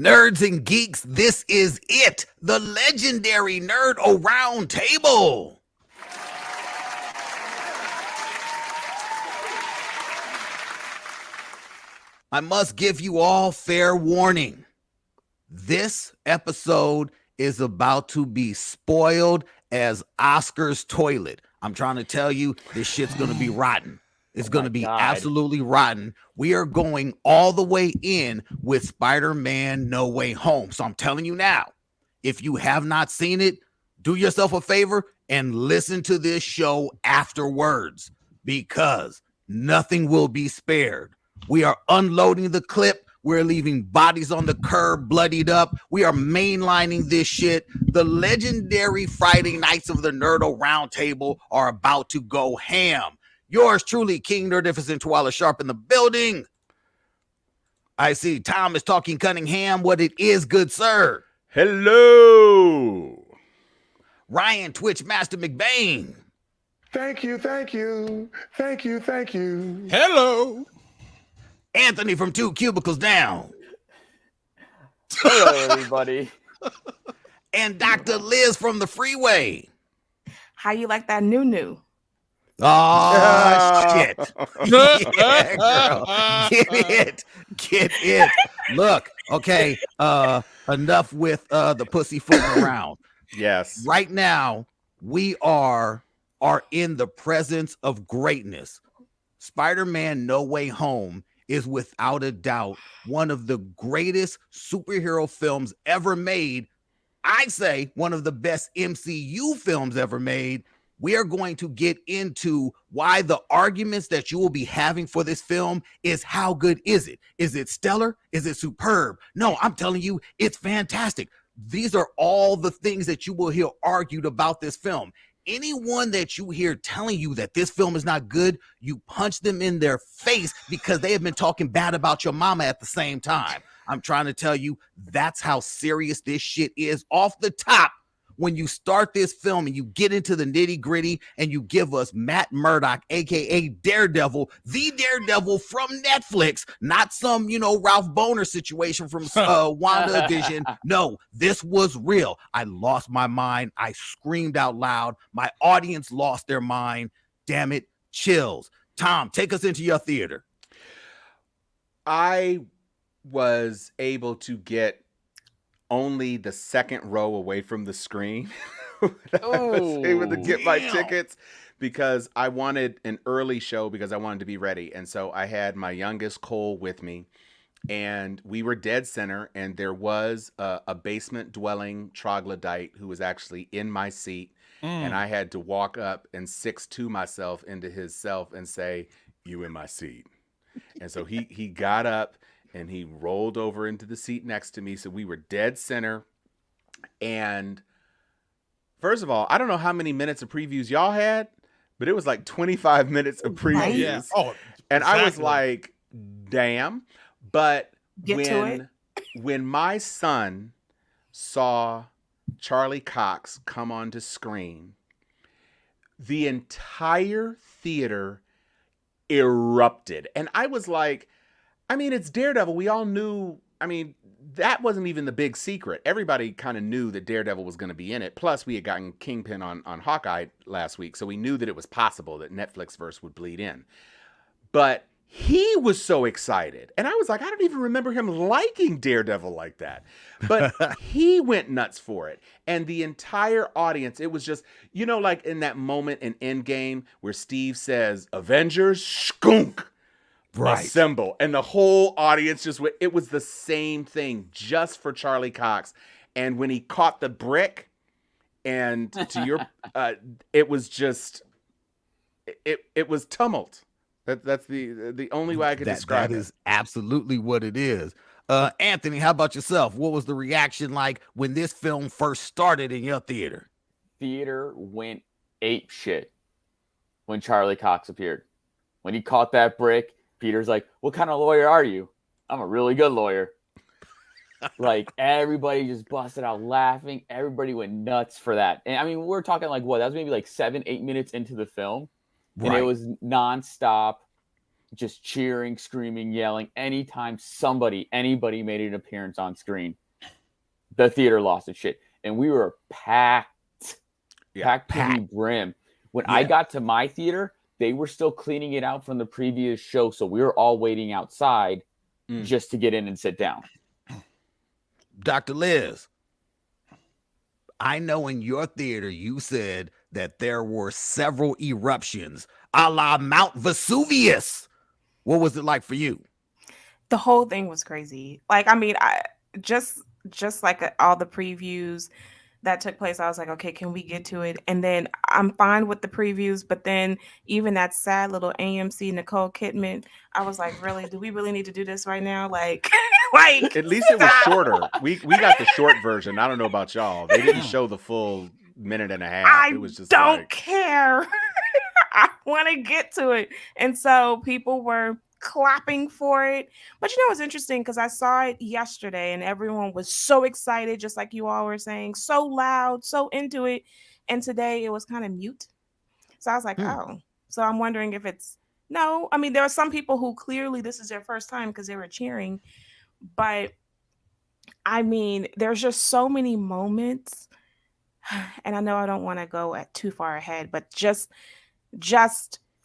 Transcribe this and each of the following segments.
Nerds and geeks, this is it, the legendary Nerd Roundtable. I must give you all fair warning. This episode is about to be spoiled as Oscar's toilet. I'm trying to tell you, this shit's going to be rotten. It's going to be absolutely rotten. We are going all the way in with Spider-Man No Way Home. So I'm telling you now, if you have not seen it, do yourself a favor and listen to this show afterwards, because nothing will be spared. We are unloading the clip. We're leaving bodies on the curb, bloodied up. We are mainlining this shit. The legendary Friday nights of the Nerdo Roundtable are about to go ham. Yours truly, King Nerdificent Twala Sharp in the building. I see Tom is talking Cunningham. What it is, good sir. Hello. Ryan Twitch Master McBain. Thank you. Hello. Anthony from 2 Cubicles Down. Hello, everybody. And Dr. Liz from the Freeway. How you like that new? Oh, shit. Yeah, girl. Get it. Look, okay, enough with the pussyfooting around. Yes. Right now, we are in the presence of greatness. Spider-Man No Way Home is without a doubt one of the greatest superhero films ever made. I'd say one of the best MCU films ever made. We are going to get into why the arguments that you will be having for this film is how good is it? Is it stellar? Is it superb? No, I'm telling you, it's fantastic. These are all the things that you will hear argued about this film. Anyone that you hear telling you that this film is not good, you punch them in their face because they have been talking bad about your mama at the same time. I'm trying to tell you, that's how serious this shit is off the top. When you start this film and you get into the nitty gritty and you give us Matt Murdock, aka Daredevil, the Daredevil from Netflix, not some, Ralph Boner situation from WandaVision. No, this was real. I lost my mind. I screamed out loud. My audience lost their mind. Damn it. Chills. Tom, take us into your theater. I was able to get only the second row away from the screen. I was able to get my tickets because I wanted an early show because I wanted to be ready. And so I had my youngest Cole with me, and we were dead center, and there was a basement dwelling troglodyte who was actually in my seat. And I had to walk up and 6'2" myself into his self and say, "You in my seat." And so he got up and he rolled over into the seat next to me. So we were dead center. And first of all, I don't know how many minutes of previews y'all had, but it was like 25 minutes of previews. Right? Yeah. Oh, and exactly. I was like, damn. But when my son saw Charlie Cox come onto screen, the entire theater erupted. And I was like, it's Daredevil. We all knew. That wasn't even the big secret. Everybody kind of knew that Daredevil was going to be in it. Plus, we had gotten Kingpin on Hawkeye last week, so we knew that it was possible that Netflix verse would bleed in. But he was so excited. And I was like, I don't even remember him liking Daredevil like that. But he went nuts for it. And the entire audience, it was just, like in that moment in Endgame where Steve says, "Avengers, skunk." Right. Assemble. And the whole audience just went. It was the same thing just for Charlie Cox. And when he caught the brick, and to your it was just it was tumult. That's the only way I could describe it. That is absolutely what it is. Anthony, how about yourself? What was the reaction like when this film first started in your theater? Theater went ape shit when Charlie Cox appeared. When he caught that brick, Peter's like, "What kind of lawyer are you?" "I'm a really good lawyer." Like, everybody just busted out laughing. Everybody went nuts for that. And we're talking like, what? That was maybe like 7-8 minutes into the film. Right. And it was nonstop. just cheering, screaming, yelling. Anytime anybody made an appearance on screen, the theater lost its shit. And we were packed to the brim. When I got to my theater, they were still cleaning it out from the previous show. So we were all waiting outside just to get in and sit down. Dr. Liz, I know in your theater you said that there were several eruptions a la Mount Vesuvius. What was it like for you? The whole thing was crazy. Like, I mean, I just like all the previews that took place, I was like, okay, can we get to it? And then I'm fine with the previews, but then even that sad little AMC Nicole Kidman, I was like, really, do we really need to do this right now? Like at least it was shorter. We got the short version. I don't know about y'all. They didn't show the full minute and a half. It was just don't care. I want to get to it. And so people were clapping for it. But you know what's interesting? Because I saw it yesterday and everyone was so excited, just like you all were saying, so loud, so into it. And today it was kind of mute. So I was like, oh. So I'm wondering if it's no. I mean, there are some people who clearly this is their first time because they were cheering. But I mean, there's just so many moments. And I know I don't want to go too far ahead, but just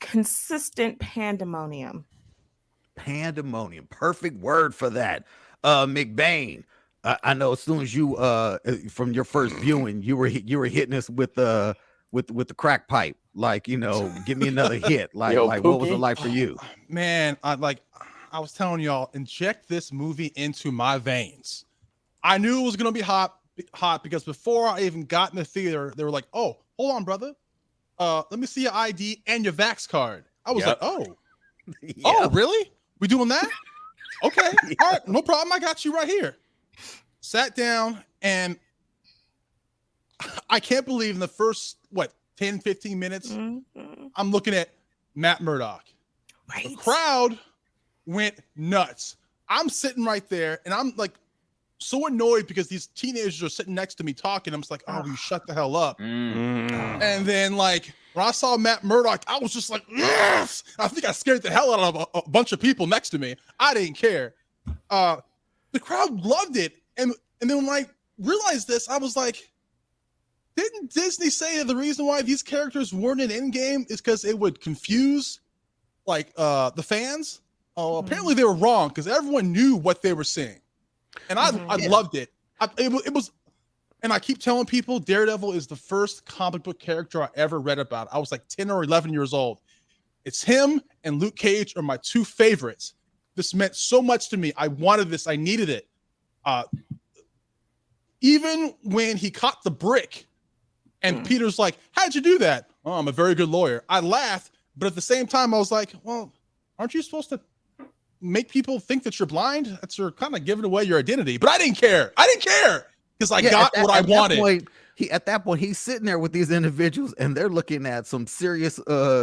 consistent pandemonium. Pandemonium. Perfect word for that. McBain, I know as soon as you from your first viewing, you were hitting us with the crack pipe. Like, you know, give me another hit. Like, Yo, what was it like for you? Man, I was telling y'all, inject this movie into my veins. I knew it was gonna be hot because before I even got in the theater, they were like, "Oh, hold on, brother. Let me see your ID and your Vax card." I was like, "Oh, oh, really? We doing that? Okay, all right, no problem. I got you right here." Sat down, and I can't believe in the first 10, 15 minutes, I'm looking at Matt Murdock. Right. The crowd went nuts. I'm sitting right there, and I'm like so annoyed because these teenagers are sitting next to me talking. I'm just like, "Oh, you shut the hell up." And then like when I saw Matt Murdock, I was just like, yes! I think I scared the hell out of a bunch of people next to me. I didn't care. The crowd loved it. And then when I realized this, I was like, didn't Disney say that the reason why these characters weren't in Endgame is because it would confuse like the fans? Apparently they were wrong because everyone knew what they were seeing. And I loved it. It was, and I keep telling people, Daredevil is the first comic book character I ever read about. I was like 10 or 11 years old. It's him and Luke Cage are my two favorites. This meant so much to me. I wanted this. I needed it. Even when he caught the brick and Peter's like, "How'd you do that?" "Oh, I'm a very good lawyer." I laughed, but at the same time, I was like, well, aren't you supposed to make people think that you're blind? That's you're kind of giving away your identity. But I didn't care. Because I got what I wanted. At that point, he's sitting there with these individuals and they're looking at some serious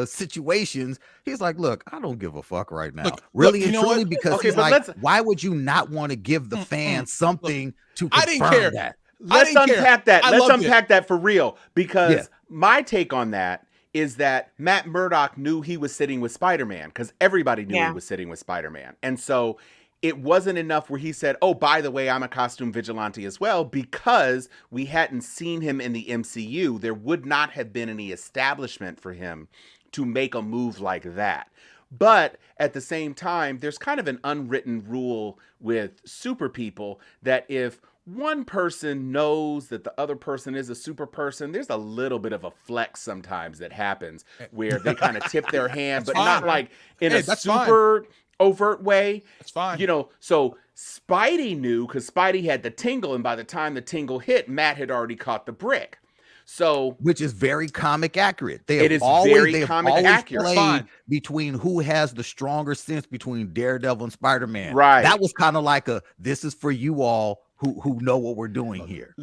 situations. He's like, "Look, I don't give a fuck right now." Really and truly, because he's like, why would you not want to give the fans something to confirm I didn't care. that? Let's unpack that. Let's unpack that for real. Because my take on that is that Matt Murdock knew he was sitting with Spider-Man because everybody knew he was sitting with Spider-Man. And so it wasn't enough where he said, "Oh, by the way, I'm a costume vigilante as well," because we hadn't seen him in the MCU. There would not have been any establishment for him to make a move like that. But at the same time, there's kind of an unwritten rule with super people that if one person knows that the other person is a super person, there's a little bit of a flex sometimes that happens where they kind of tip their hand, but not like in a super overt way. That's fine. You know, so Spidey knew because Spidey had the tingle, and by the time the tingle hit, Matt had already caught the brick. So, which is very comic accurate. They it have is always, very they have comic always accurate. played between who has the stronger sense between Daredevil and Spider-Man. Right. That was kind of like this is for you all who know what we're doing here.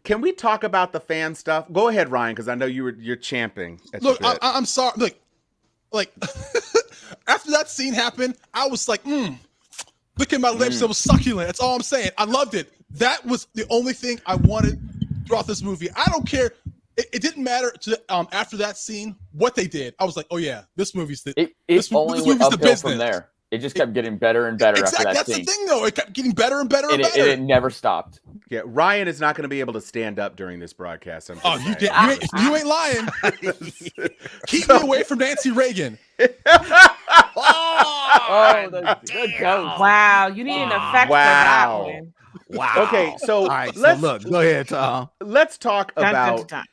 Can we talk about the fan stuff? Go ahead, Ryan, because I know you're champing. Look, I'm sorry. Like after that scene happened, I was like, look at my lips. It was succulent. That's all I'm saying. I loved it. That was the only thing I wanted throughout this movie. I don't care it didn't matter to after that scene what they did. I was like, oh yeah, this movie's the It this only movie's went the uphill business. from there. It just kept getting better and better after that That's scene. the thing, though. It kept getting better and better and And better. it never stopped. Yeah, Ryan is not going to be able to stand up during this broadcast. Oh, you ain't lying. Keep me away from Nancy Reagan. Oh, the ghost. Wow, you need an effect for that one. Wow. Okay, so all right. So let's look, go ahead, Tom. let's talk Dun, dun, about dun, dun.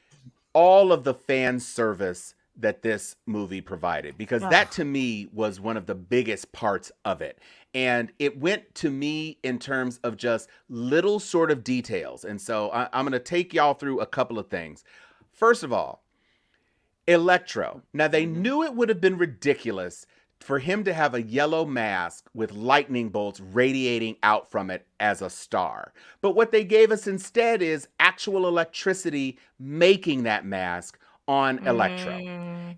all of the fan service that this movie provided, because Ugh. that to me was one of the biggest parts of it. And it went to me in terms of just little sort of details. And so I'm going to take y'all through a couple of things. First of all, Electro. Now, they knew it would have been ridiculous for him to have a yellow mask with lightning bolts radiating out from it as a star. But what they gave us instead is actual electricity making that mask on Electro.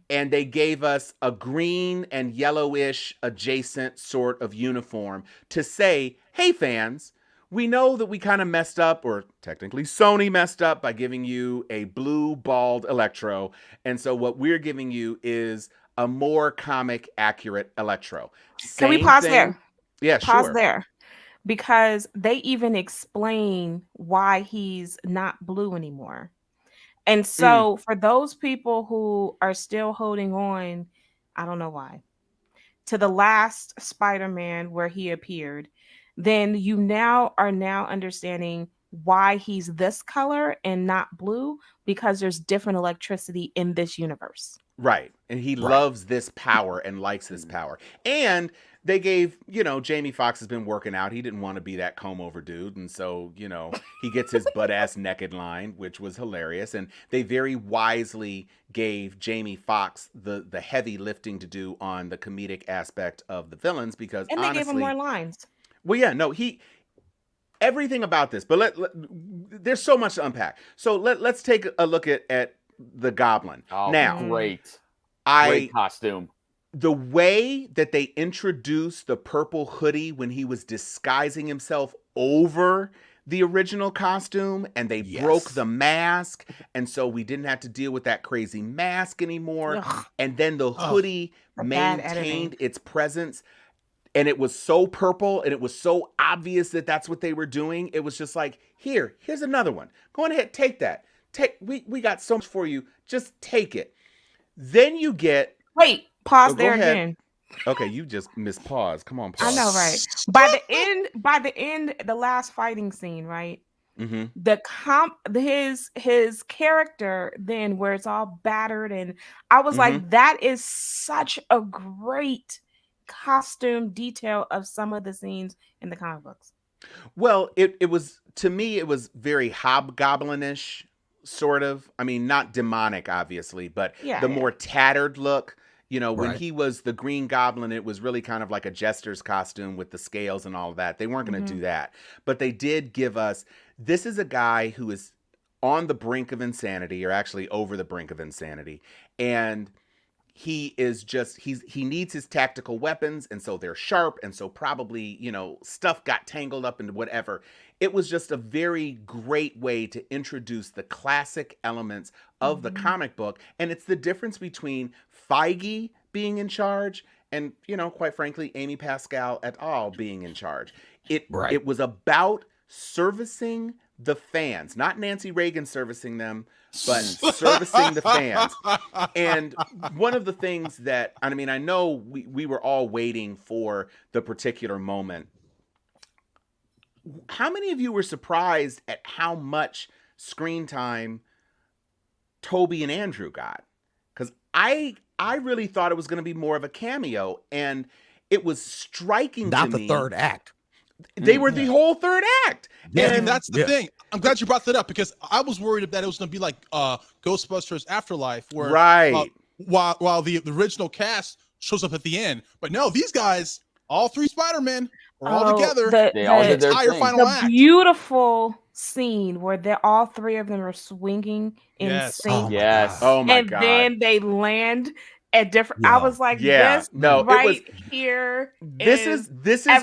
And they gave us a green and yellowish adjacent sort of uniform to say, hey fans, we know that we kind of messed up, or technically Sony messed up by giving you a blue bald Electro. And so what we're giving you is a more comic accurate Electro. Can we Same pause thing- there? Yeah, Pause sure. there. Because they even explain why he's not blue anymore. And so for those people who are still holding on, I don't know why, to the last Spider-Man where he appeared, then you are now understanding why he's this color and not blue, because there's different electricity in this universe. Right. And he loves this power and likes this power. And they gave, Jamie Foxx has been working out. He didn't want to be that comb over dude. And so, he gets his butt ass naked line, which was hilarious. And they very wisely gave Jamie Foxx the heavy lifting to do on the comedic aspect of the villains, because And honestly, they gave him more lines. well, yeah, no, everything about this, but there's so much to unpack. So let's take a look at the Goblin. Oh, now, great costume. The way that they introduced the purple hoodie when he was disguising himself over the original costume, and they broke the mask, and so we didn't have to deal with that crazy mask anymore. Ugh. And then the hoodie For bad maintained editing. its presence. And it was so purple, and it was so obvious that that's what they were doing. It was just like, here's another one. Go on ahead, take that. We got so much for you. Just take it. Then you get. Wait, pause Oh, go there ahead. again. Okay, you just missed pause. Come on, pause. I know, right? By the end, the last fighting scene, right? Mm-hmm. His character then, where it's all battered, and I was like, that is such a great costume detail of some of the scenes in the comic books. Well, it was, to me, it was very hobgoblinish, sort of. I mean, not demonic, obviously, but the more tattered look. When he was the Green Goblin, it was really kind of like a jester's costume with the scales and all of that. They weren't going to do that. But they did give us, this is a guy who is on the brink of insanity, or actually over the brink of insanity. And he is he needs his tactical weapons, and so they're sharp, and so probably, stuff got tangled up into whatever. It was just a very great way to introduce the classic elements of the comic book, and it's the difference between Feige being in charge and, quite frankly, Amy Pascal et al. Being in charge. It was about servicing the fans, not Nancy Reagan servicing them, but servicing the fans. And one of the things that, I mean, I know we were all waiting for the particular moment. How many of you were surprised at how much screen time Toby and Andrew got? Because I really thought it was going to be more of a cameo, and it was striking to me. Not the third act. They were the whole third act. Yeah, And that's the thing. I'm glad you brought that up, because I was worried that it was going to be like Ghostbusters Afterlife, where while the original cast shows up at the end. But no, these guys, all three Spider-Men, are all together. They all did their entire thing. final The act. beautiful scene where all three of them are swinging in sync. Yes. Oh my and God. then they land at different. I was like, Yeah. this No, it right was- here. This is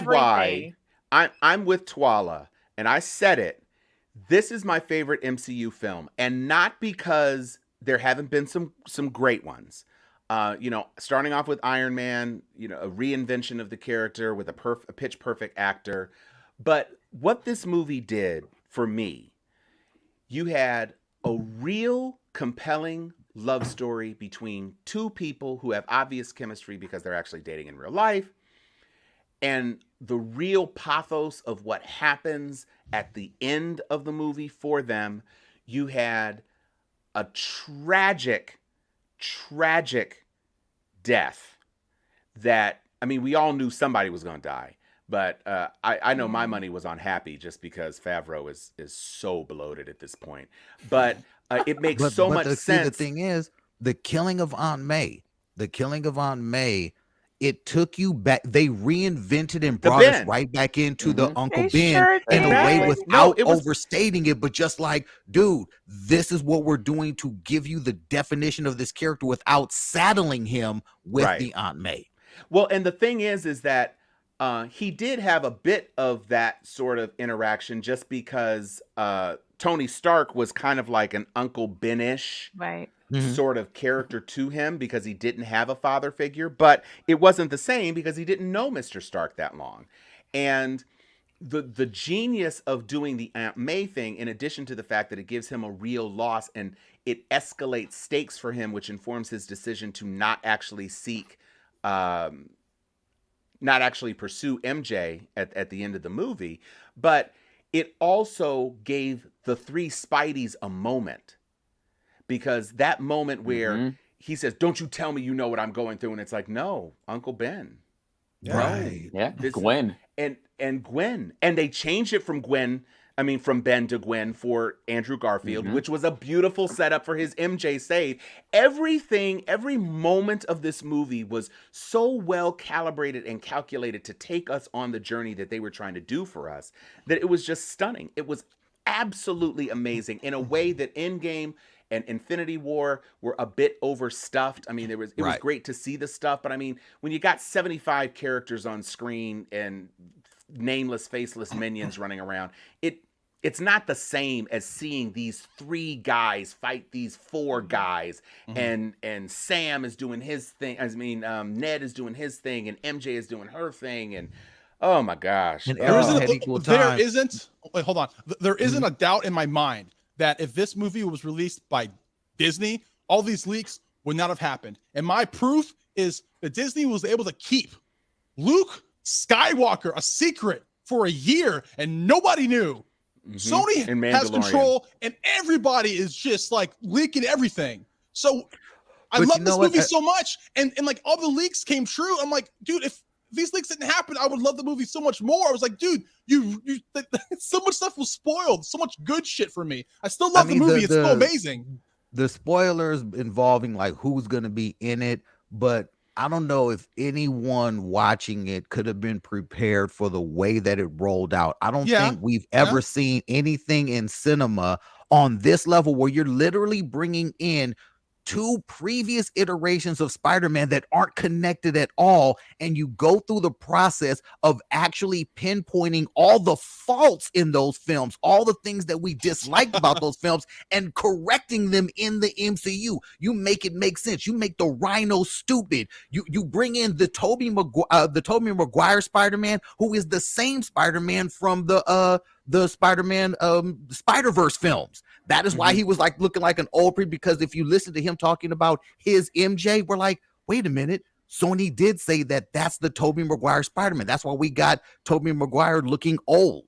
why everything. I'm with Twala, and I said it. This is my favorite MCU film, and not because there haven't been some great ones. Starting off with Iron Man, a reinvention of the character with a pitch perfect actor. But what this movie did for me, you had a real compelling love story between two people who have obvious chemistry because they're actually dating in real life, and the real pathos of what happens at the end of the movie for them. You had a tragic death that, I mean, we all knew somebody was going to die, but I know my money was on Happy just because Favreau is so bloated at this point. But it makes much sense. The thing is, the killing of Aunt May, it took you back. They reinvented and brought us right back into the Uncle Ben in a way without overstating it, but just like, dude, this is what we're doing to give you the definition of this character without saddling him with the Aunt May. Well, and the thing is that he did have a bit of that sort of interaction just because Tony Stark was kind of like an Uncle Ben-ish sort of character to him because he didn't have a father figure, but it wasn't the same because he didn't know Mr. Stark that long. And the genius of doing the Aunt May thing, in addition to the fact that it gives him a real loss and it escalates stakes for him, which informs his decision to not actually pursue MJ at the end of the movie, but it also gave the three Spideys a moment. Because that moment where he says, "Don't you tell me you know what I'm going through," and it's like, "No, Uncle Ben." Right. Yeah. Gwen. And Gwen. And they changed it from Ben to Gwen for Andrew Garfield, which was a beautiful setup for his MJ save. Every moment of this movie was so well calibrated and calculated to take us on the journey that they were trying to do for us that it was just stunning. It was absolutely amazing in a way that Endgame and Infinity War were a bit overstuffed. I mean, it was great to see the stuff, but I mean, when you got 75 characters on screen and nameless, faceless minions running around, it's not the same as seeing these three guys fight these four guys, and Sam is doing his thing. I mean, Ned is doing his thing, and MJ is doing her thing, and oh my gosh, And There isn't a doubt in my mind that if this movie was released by Disney, all these leaks would not have happened. And my proof is that Disney was able to keep Luke Skywalker a secret for a year and nobody knew. Sony has control and everybody is just like leaking everything. So I love this movie so much. And like all the leaks came true. I'm like, dude, if these leaks didn't happen, I would love the movie so much more. I was like, dude, so much stuff was spoiled. So much good shit for me. I still love the movie. It's so amazing. The spoilers involving like who's going to be in it, but I don't know if anyone watching it could have been prepared for the way that it rolled out. I don't think we've ever seen anything in cinema on this level where you're literally bringing in two previous iterations of Spider-Man that aren't connected at all, and you go through the process of actually pinpointing all the faults in those films, all the things that we disliked about those films, and correcting them in the MCU. You make it make sense. You make the Rhino stupid. You bring in the Tobey Maguire Spider-Man, who is the same Spider-Man from the Spider-Man Spider-Verse films. That is why he was like looking like an old because if you listen to him talking about his MJ, we're like, wait a minute. Sony did say that that's the Tobey Maguire Spider-Man. That's why we got Tobey Maguire looking old.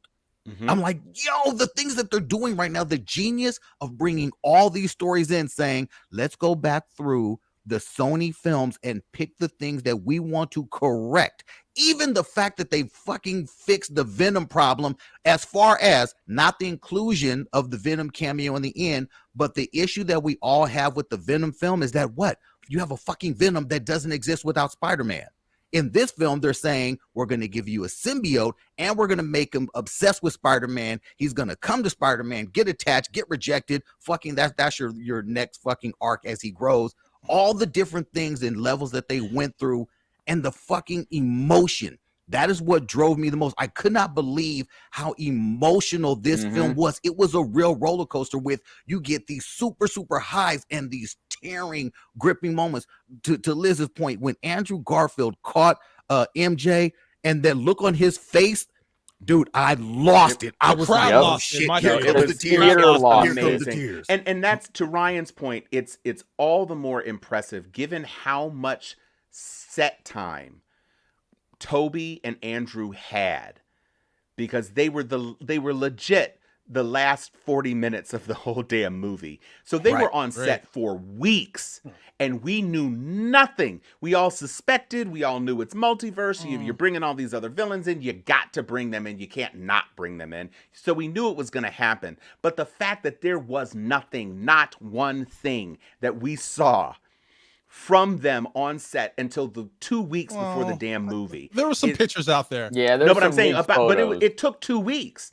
I'm like, yo, the things that they're doing right now, the genius of bringing all these stories in, saying, let's go back through the Sony films and pick the things that we want to correct. Even the fact that they fucking fixed the Venom problem, as far as not the inclusion of the Venom cameo in the end, but the issue that we all have with the Venom film is that what? You have a fucking Venom that doesn't exist without Spider-Man. In this film, they're saying we're going to give you a symbiote and we're going to make him obsessed with Spider-Man. He's going to come to Spider-Man, get attached, get rejected. Fucking that's your next fucking arc as he grows. All the different things and levels that they went through and the fucking emotion That is what drove me the most. I could not believe how emotional this film was. It was a real roller coaster with you get these super, super highs and these tearing, gripping moments. To Liz's point, when Andrew Garfield caught MJ and that look on his face, dude, I lost it. I was like, oh shit, here comes the tears. Here comes the tears. And that's, to Ryan's point, it's all the more impressive given how much set time Toby and Andrew had, because they were legit the last 40 minutes of the whole damn movie. So they were on set for weeks and we knew nothing. We all suspected, we all knew it's multiverse. You're bringing all these other villains in. You got to bring them in. You can't not bring them in. So we knew it was going to happen. But the fact that there was nothing, not one thing that we saw from them on set until the 2 weeks before the damn movie. There were some pictures out there. Yeah, no, but I'm saying but it took 2 weeks.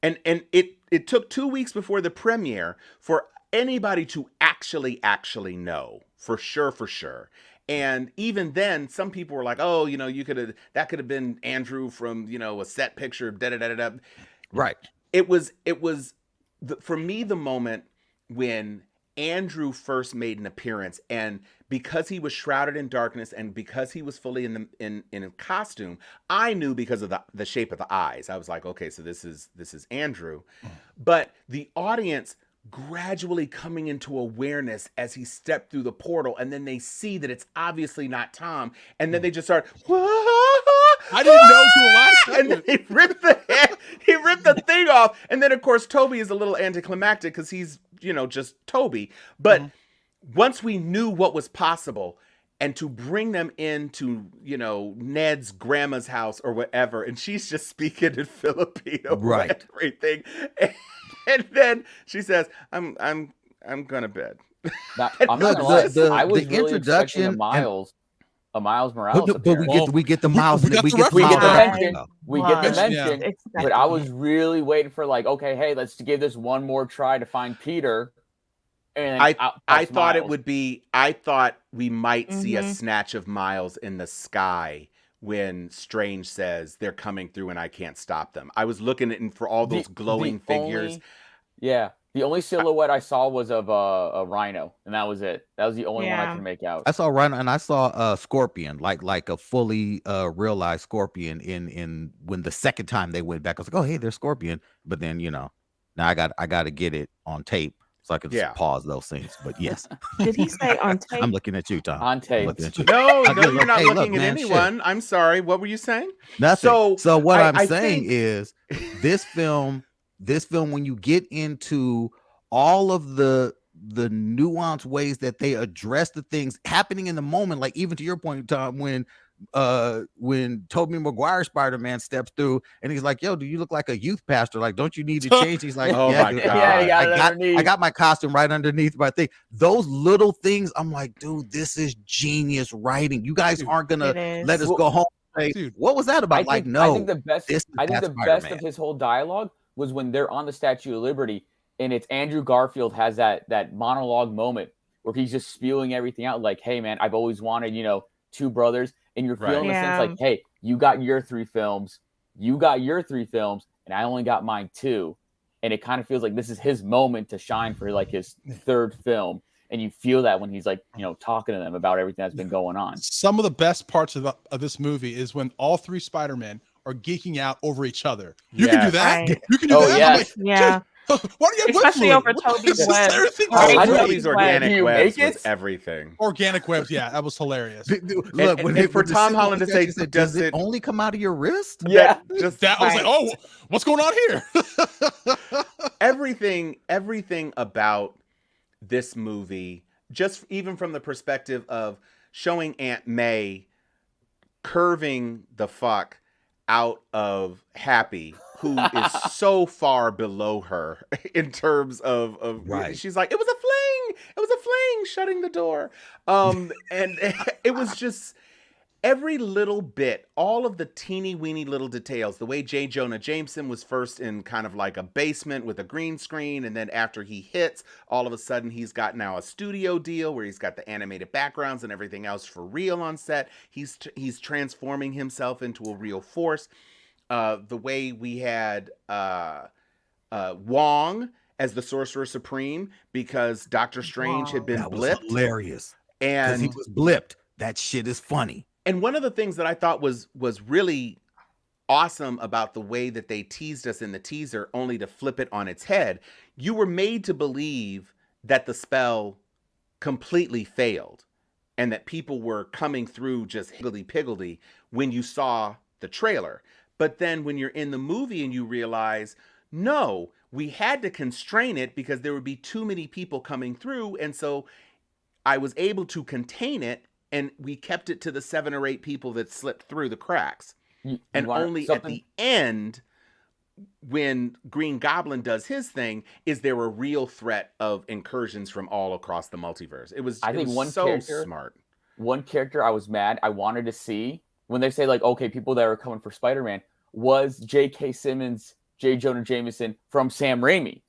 And it took 2 weeks before the premiere for anybody to actually know for sure. And even then, some people were like, "Oh, that could have been Andrew from a set picture." Da da da da. Right. It was for me the moment when Andrew first made an appearance, and because he was shrouded in darkness and because he was fully in a costume, I knew because of the shape of the eyes. I was like, okay, so this is Andrew. But the audience gradually coming into awareness as he stepped through the portal, and then they see that it's obviously not Tom, and then they just start, I didn't know till the last second. And he ripped the thing off, and then of course Toby is a little anticlimactic because he's just Toby. But once we knew what was possible, and to bring them into Ned's grandma's house or whatever, and she's just speaking in Filipino, right? And everything, and then she says, "I'm going to bed." Now, I'm not gonna lie, I was really introduction expecting a Miles Morales. But we get the Miles. We get the mention. Yeah. But I was really waiting for okay, hey, let's give this one more try to find Peter. And I thought it would be. I thought we might see a snatch of Miles in the sky when Strange says they're coming through and I can't stop them. I was looking for all those glowing figures. The only silhouette I saw was of a rhino, and that was it. That was the only one I could make out. I saw rhino, and I saw a scorpion, like a fully realized scorpion in when the second time they went back. I was like, oh hey, there's scorpion. But then now I got to get it on tape so I could just pause those things. But yes. Did he say on tape? I'm looking at you, Tom. On tape. No, you're not looking at anyone. Shit. I'm sorry. What were you saying? Nothing. So what I'm saying is this film, when you get into all of the nuanced ways that they address the things happening in the moment, like even to your point, Tom, when Tobey Maguire Spider-Man steps through and he's like, yo, do you look like a youth pastor? Like, don't you need to change? He's like, oh my God. I got my costume right underneath my thing. Those little things, I'm like, dude, this is genius writing. You guys aren't gonna let us go home and say, what was that about? I think the best of his whole dialogue was when they're on the Statue of Liberty and it's Andrew Garfield has that monologue moment where he's just spewing everything out like, hey man, I've always wanted, two brothers. And you're feeling the sense like, hey, you got your 3 films, and I only got mine 2. And it kind of feels like this is his moment to shine for his 3rd film. And you feel that when he's talking to them about everything that's been going on. Some of the best parts of this movie is when all 3 Spider-Men are geeking out over each other. You can do that. Right. You can do that. Yes. Yeah. Why do you have especially over Toby's web? Toby's organic webs was everything. Organic webs, that was hilarious. Look, for Tom Holland to say, does it only come out of your wrist? Yeah, I was like, oh, what's going on here? Everything about this movie, just even from the perspective of showing Aunt May curving the fuck out of Happy, who is so far below her in terms of she's like, it was a fling shutting the door. And it was just every little bit, all of the teeny weeny little details, the way J. Jonah Jameson was first in kind of like a basement with a green screen, and then after he hits, all of a sudden he's got now a studio deal where he's got the animated backgrounds and everything else for real on set. He's transforming himself into a real force. The way we had Wong as the Sorcerer Supreme because Doctor Strange had been That was blipped. hilarious. And he was blipped. That shit is funny. And one of the things that I thought was really awesome about the way that they teased us in the teaser, only to flip it on its head, you were made to believe that the spell completely failed and that people were coming through just higgledy-piggledy when you saw the trailer. But then when you're in the movie and you realize, no, we had to constrain it because there would be too many people coming through. And so I was able to contain it, and we kept it to the 7 or 8 people that slipped through the cracks. And only at the end, when Green Goblin does his thing, is there a real threat of incursions from all across the multiverse. It was, so smart. One character I was mad, I wanted to see, when they say, like, okay, people that are coming for Spider-Man, was J.K. Simmons, J. Jonah Jameson from Sam Raimi.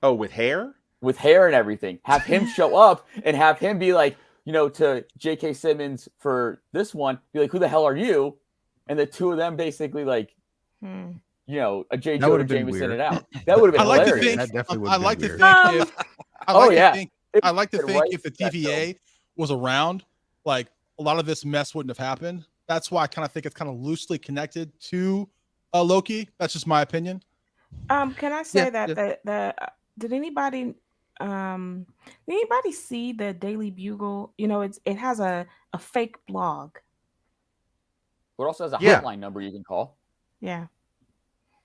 Oh, with hair? With hair and everything. Have him show up and have him be like, you know, to J.K. Simmons for this one, be like, who the hell are you? And the two of them basically like, you know, a J. Jonah Jameson it out. That would have been hilarious. I like to think if the TVA was around, like a lot of this mess wouldn't have happened. That's why I kind of think it's kind of loosely connected to Loki. That's just my opinion. Can I say did anybody see the Daily Bugle? You know, it has a fake blog. It also has a hotline number you can call. Yeah.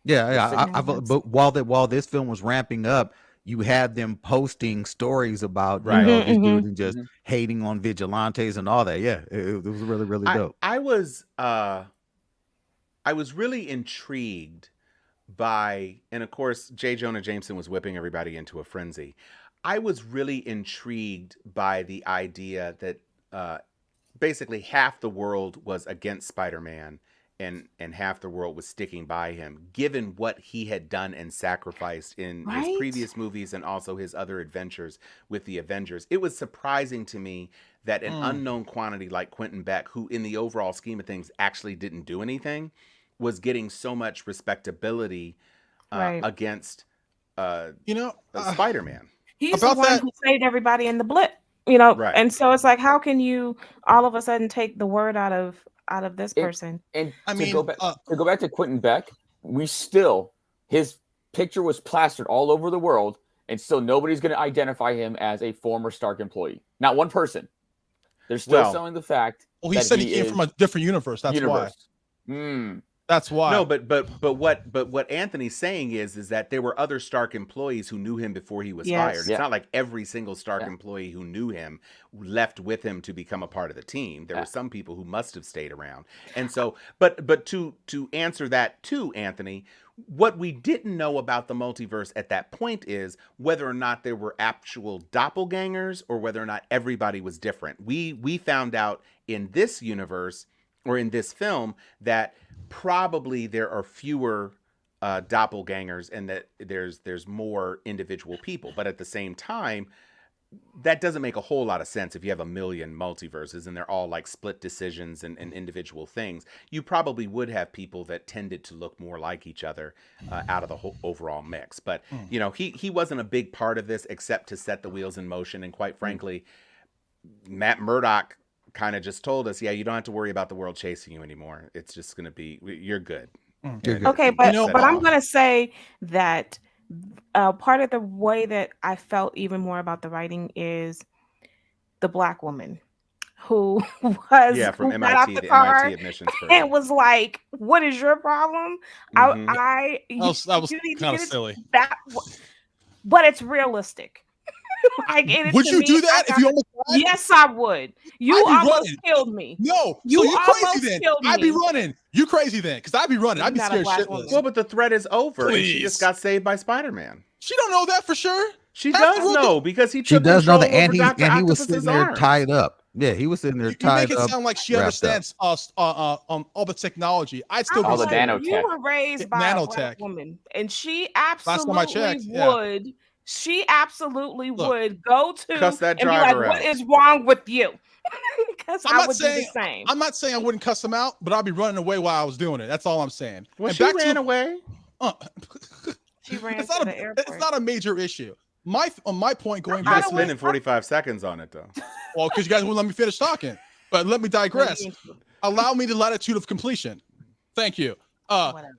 But while this film was ramping up, you had them posting stories about these dudes and just hating on vigilantes and all that. Yeah, it was really, really dope. I was really intrigued by, and of course, J. Jonah Jameson was whipping everybody into a frenzy. I was really intrigued by the idea that basically half the world was against Spider-Man and half the world was sticking by him, given what he had done and sacrificed in his previous movies and also his other adventures with the Avengers. It was surprising to me that an unknown quantity like Quentin Beck, who in the overall scheme of things actually didn't do anything, was getting so much respectability against Spider-Man. He's the one who saved everybody in the blip, you know, and so it's like, how can you all of a sudden take the word out of this person? And to go back to Quentin Beck, his picture was plastered all over the world, and still nobody's going to identify him as a former Stark employee. Not one person. They're still selling the fact. Well, he said he came from a different universe. That's why. That's why. No, but what Anthony's saying is that there were other Stark employees who knew him before he was fired. It's not like every single Stark employee who knew him left with him to become a part of the team. There were some people who must have stayed around. And so, but to answer that too, Anthony, what we didn't know about the multiverse at that point is whether or not there were actual doppelgangers or whether or not everybody was different. We found out in this universe or in this film that probably there are fewer doppelgangers and that there's more individual people. But at the same time, that doesn't make a whole lot of sense if you have a million multiverses and they're all like split decisions and individual things. You probably would have people that tended to look more like each other out of the whole overall mix. But, you know, he wasn't a big part of this except to set the wheels in motion. And quite frankly, Matt Murdock kind of just told us, you don't have to worry about the world chasing you anymore. It's just going to be, you're good. You're good. Okay, but I'm going to say that part of the way that I felt even more about the writing is the Black woman who was from who got MIT, out the the car MIT admissions person. and was like, "What is your problem?" That was kind of silly. But it's realistic. Would you do that if you almost died? Yes, I would. You almost killed me. No, you crazy then. I'd be running. You crazy then? Because I'd be running. I'd be scared shitless. Well, but the threat is over. And she just got saved by Spider-Man. She don't know that for sure. She does know because he took she does know that, and he was Octopus's sitting there arms. tied up. Yeah, he was sitting there You tied make it up. sound like she wrapped understands all the technology. I'd still All be the scared. nanotech. You were raised by a Nanotech. black woman, and she Last time I absolutely checked, yeah. would. She absolutely Look, would go to cuss that and be like, driver "What out. is wrong with you?" Because I'm I not would saying do the same. I'm not saying I wouldn't cuss him out, but I'd be running away while I was doing it. That's all I'm saying. Well, And she back ran to away. She ran it's to not the a airport. it's not a major issue. My point going You back just to spending 45 seconds on it though. well, because you guys wouldn't let me finish talking. But let me digress. No, you Allow me the latitude of completion. Thank you. whatever.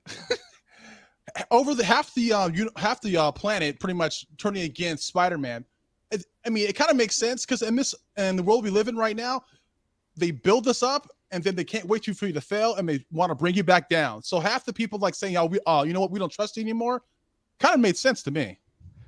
Over the half the planet pretty much turning against Spider-Man. I mean, it kind of makes sense because in the world we live in right now, they build us up and then they can't wait for you to fail and they want to bring you back down. So half the people like saying, "Oh, you know what? We don't trust you anymore." Kind of made sense to me.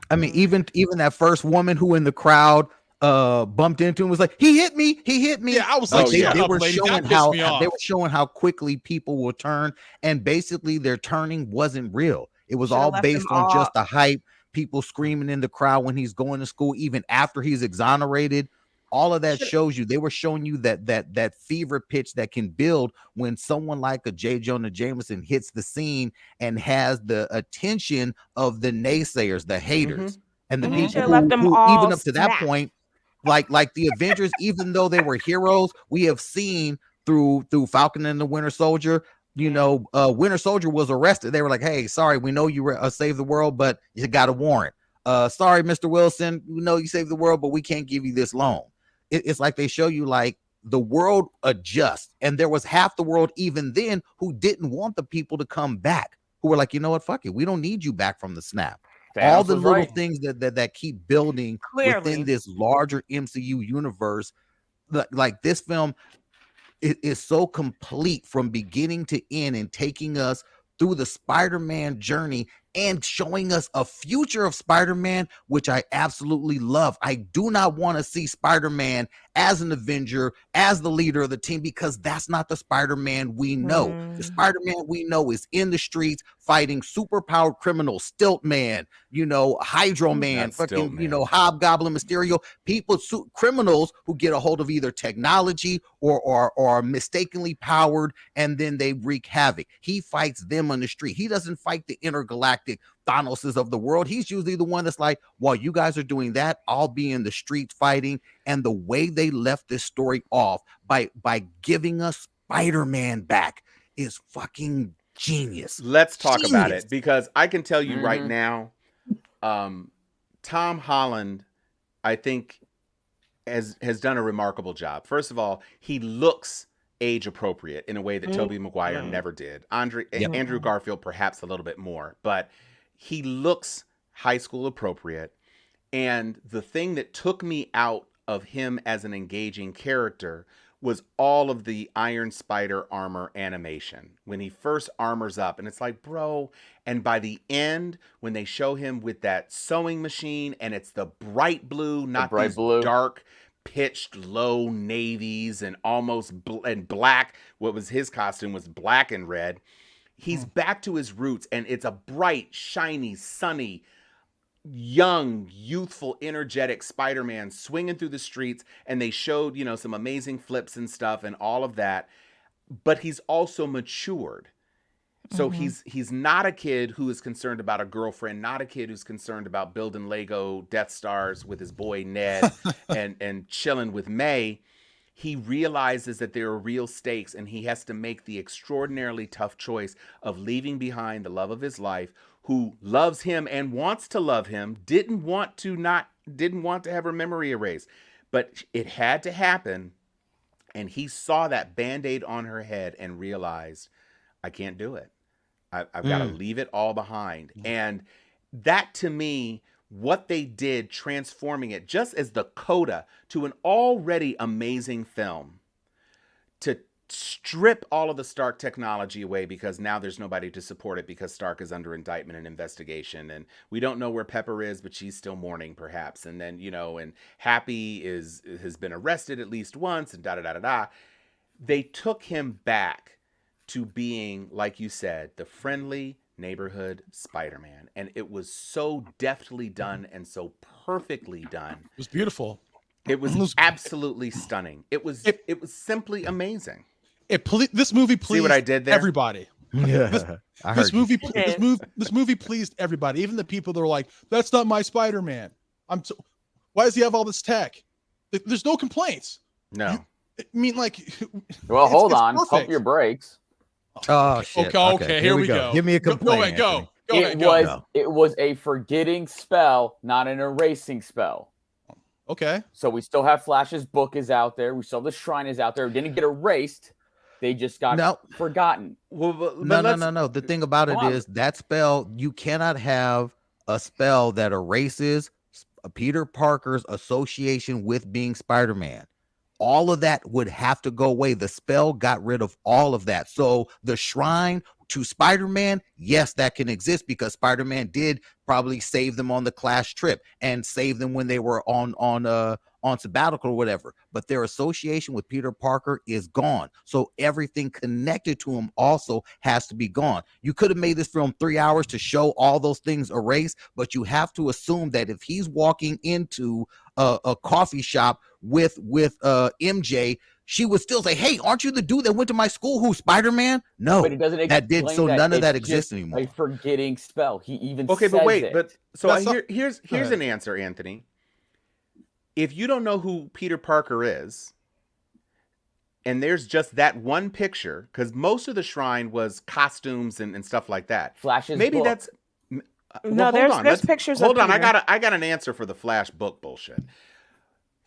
I mean, even that first woman who in the crowd bumped into him was like, he hit me. Yeah, I was Like like, they, "Shut they up, were lady." showing That pissed me how off. they were showing how quickly people will turn, and basically their turning wasn't real. It was Should've all left based them on all- just the hype, people screaming in the crowd when he's going to school, even after he's exonerated. All of that shows you they were showing you that fever pitch that can build when someone like a J. Jonah Jameson hits the scene and has the attention of the naysayers, the haters, and the Mhm. people Should've left them who all even up to that snapped. point, like the Avengers, even though they were heroes, we have seen through Falcon and the Winter Soldier. Winter Soldier was arrested. They were like, "Hey, sorry, we know you saved the world, but you got a warrant. Sorry, Mr. Wilson, we know you saved the world, but we can't give you this loan." It's like they show you like the world adjusts, and there was half the world even then who didn't want the people to come back, who were like, "You know what, fuck it, we don't need you back from the snap." All Thanos the was little right. things that keep building Clearly. within this larger MCU universe, like this film is so complete from beginning to end and taking us through the Spider-Man journey and showing us a future of Spider-Man, which I absolutely love. I do not want to see Spider-Man as an Avenger, as the leader of the team, because that's not the Spider-Man we know. The Spider-Man we know is in the streets fighting superpowered criminals, Stilt Man, Hydro Man, Not Stilt fucking, Man. Hobgoblin, Mysterio, people, criminals who get a hold of either technology or mistakenly powered, and then they wreak havoc. He fights them on the street. He doesn't fight the intergalactic Thanoses of the world. He's usually the one that's like, while you guys are doing that, I'll be in the streets fighting. And the way they left this story off by giving us Spider-Man back is fucking genius. Let's talk about Genius. it, because I can tell you right Mhm. now, Tom Holland, I think, has done a remarkable job. First of all, he looks age appropriate in a way that Tobey Maguire never did. Andrew Garfield perhaps a little bit more, but he looks high school appropriate. And the thing that took me out of him as an engaging character was all of the Iron Spider armor animation. When he first armors up, and it's like, bro, and by the end, when they show him with that sewing machine, and it's the bright blue, not bright these blue. dark, pitched low navies and almost and black. What was his costume was black and red. He's back to his roots, and it's a bright, shiny, sunny, young, youthful, energetic Spider-Man swinging through the streets, and they showed, some amazing flips and stuff and all of that. But he's also matured. So he's not a kid who is concerned about a girlfriend, not a kid who's concerned about building Lego Death Stars with his boy Ned and chilling with May. He realizes that there are real stakes, and he has to make the extraordinarily tough choice of leaving behind the love of his life, who loves him and wants to love him, didn't want to have her memory erased. But it had to happen, and he saw that Band-Aid on her head and realized, I can't do it. I've got to leave it all behind. And that, to me, what they did, transforming it just as the coda to an already amazing film, to strip all of the Stark technology away because now there's nobody to support it because Stark is under indictment and investigation, and we don't know where Pepper is, but she's still mourning perhaps. And then, and Happy has been arrested at least once, and da-da-da-da-da. They took him back to being, like you said, the friendly neighborhood Spider-Man. And it was so deftly done and so perfectly done. It was beautiful. It was absolutely stunning. It was simply amazing. This movie pleased See what I did there? everybody. Yeah, This movie pleased everybody, even the people that are like, "That's not my Spider-Man." Why does he have all this tech? There's no complaints. No. I mean, like, Well, hold it's on. perfect. Pump your brakes. Oh shit. Okay, here we go. Give me a complaint. Go Anthony. ahead, go. It was a forgetting spell, not an erasing spell. Okay. So we still have Flash's book is out there. We still have the shrine is out there. It didn't get erased. They just got forgotten. Well, No. The thing about it is that spell, you cannot have a spell that erases Peter Parker's association with being Spider-Man. All of that would have to go away. The spell got rid of all of that. So the shrine to Spider-Man, yes, that can exist because Spider-Man did probably save them on the Clash trip and save them when they were on sabbatical or whatever. But their association with Peter Parker is gone. So everything connected to him also has to be gone. You could have made this film 3 hours to show all those things erased, but you have to assume that if he's walking into a coffee shop with MJ, she would still say, "Hey, aren't you the dude that went to my school who's Spider-Man?" No, but it doesn't that did. So none of that exists just anymore. A forgetting spell. He even okay, but says wait, it. but here's an answer, Anthony. If you don't know who Peter Parker is, and there's just that one picture, because most of the shrine was costumes and stuff like that. Flash's maybe book. that's No, there's pictures. Hold of on, Peter. I got an answer for the Flash book bullshit.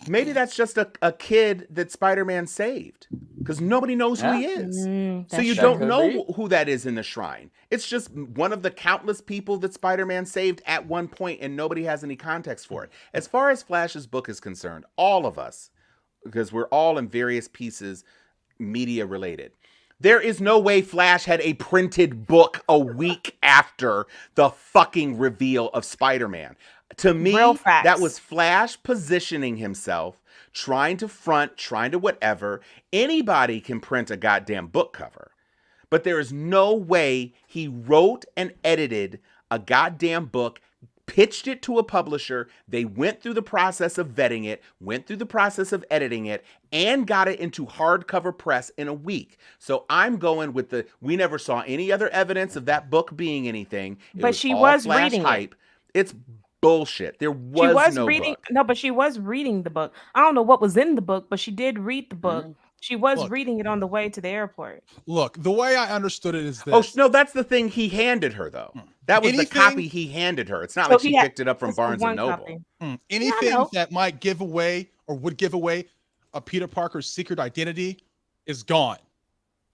Maybe that's just a kid that Spider-Man saved, because nobody knows who he is. So you don't know who that is in the shrine. It's just one of the countless people that Spider-Man saved at one point, and nobody has any context for it. As far as Flash's book is concerned, all of us, because we're all in various pieces media related, there is no way Flash had a printed book a week after the fucking reveal of Spider-Man. To me, that was Flash positioning himself, trying to front, trying to whatever. Anybody can print a goddamn book cover. But there is no way he wrote and edited a goddamn book, pitched it to a publisher. They went through the process of vetting it, went through the process of editing it, and got it into hardcover press in a week. So I'm going with we never saw any other evidence of that book being anything. But she was reading hype. It's bullshit. There was no reading book. No, but she was reading the book. I don't know what was in the book, but she did read the book. Mm-hmm. She was reading it on the way to the airport. Look, the way I understood it is this. Oh no, that's the thing he handed her though. That was the copy he handed her. It's not like she picked it up from Barnes and Noble. Anything that might give away or would give away a Peter Parker's secret identity is gone.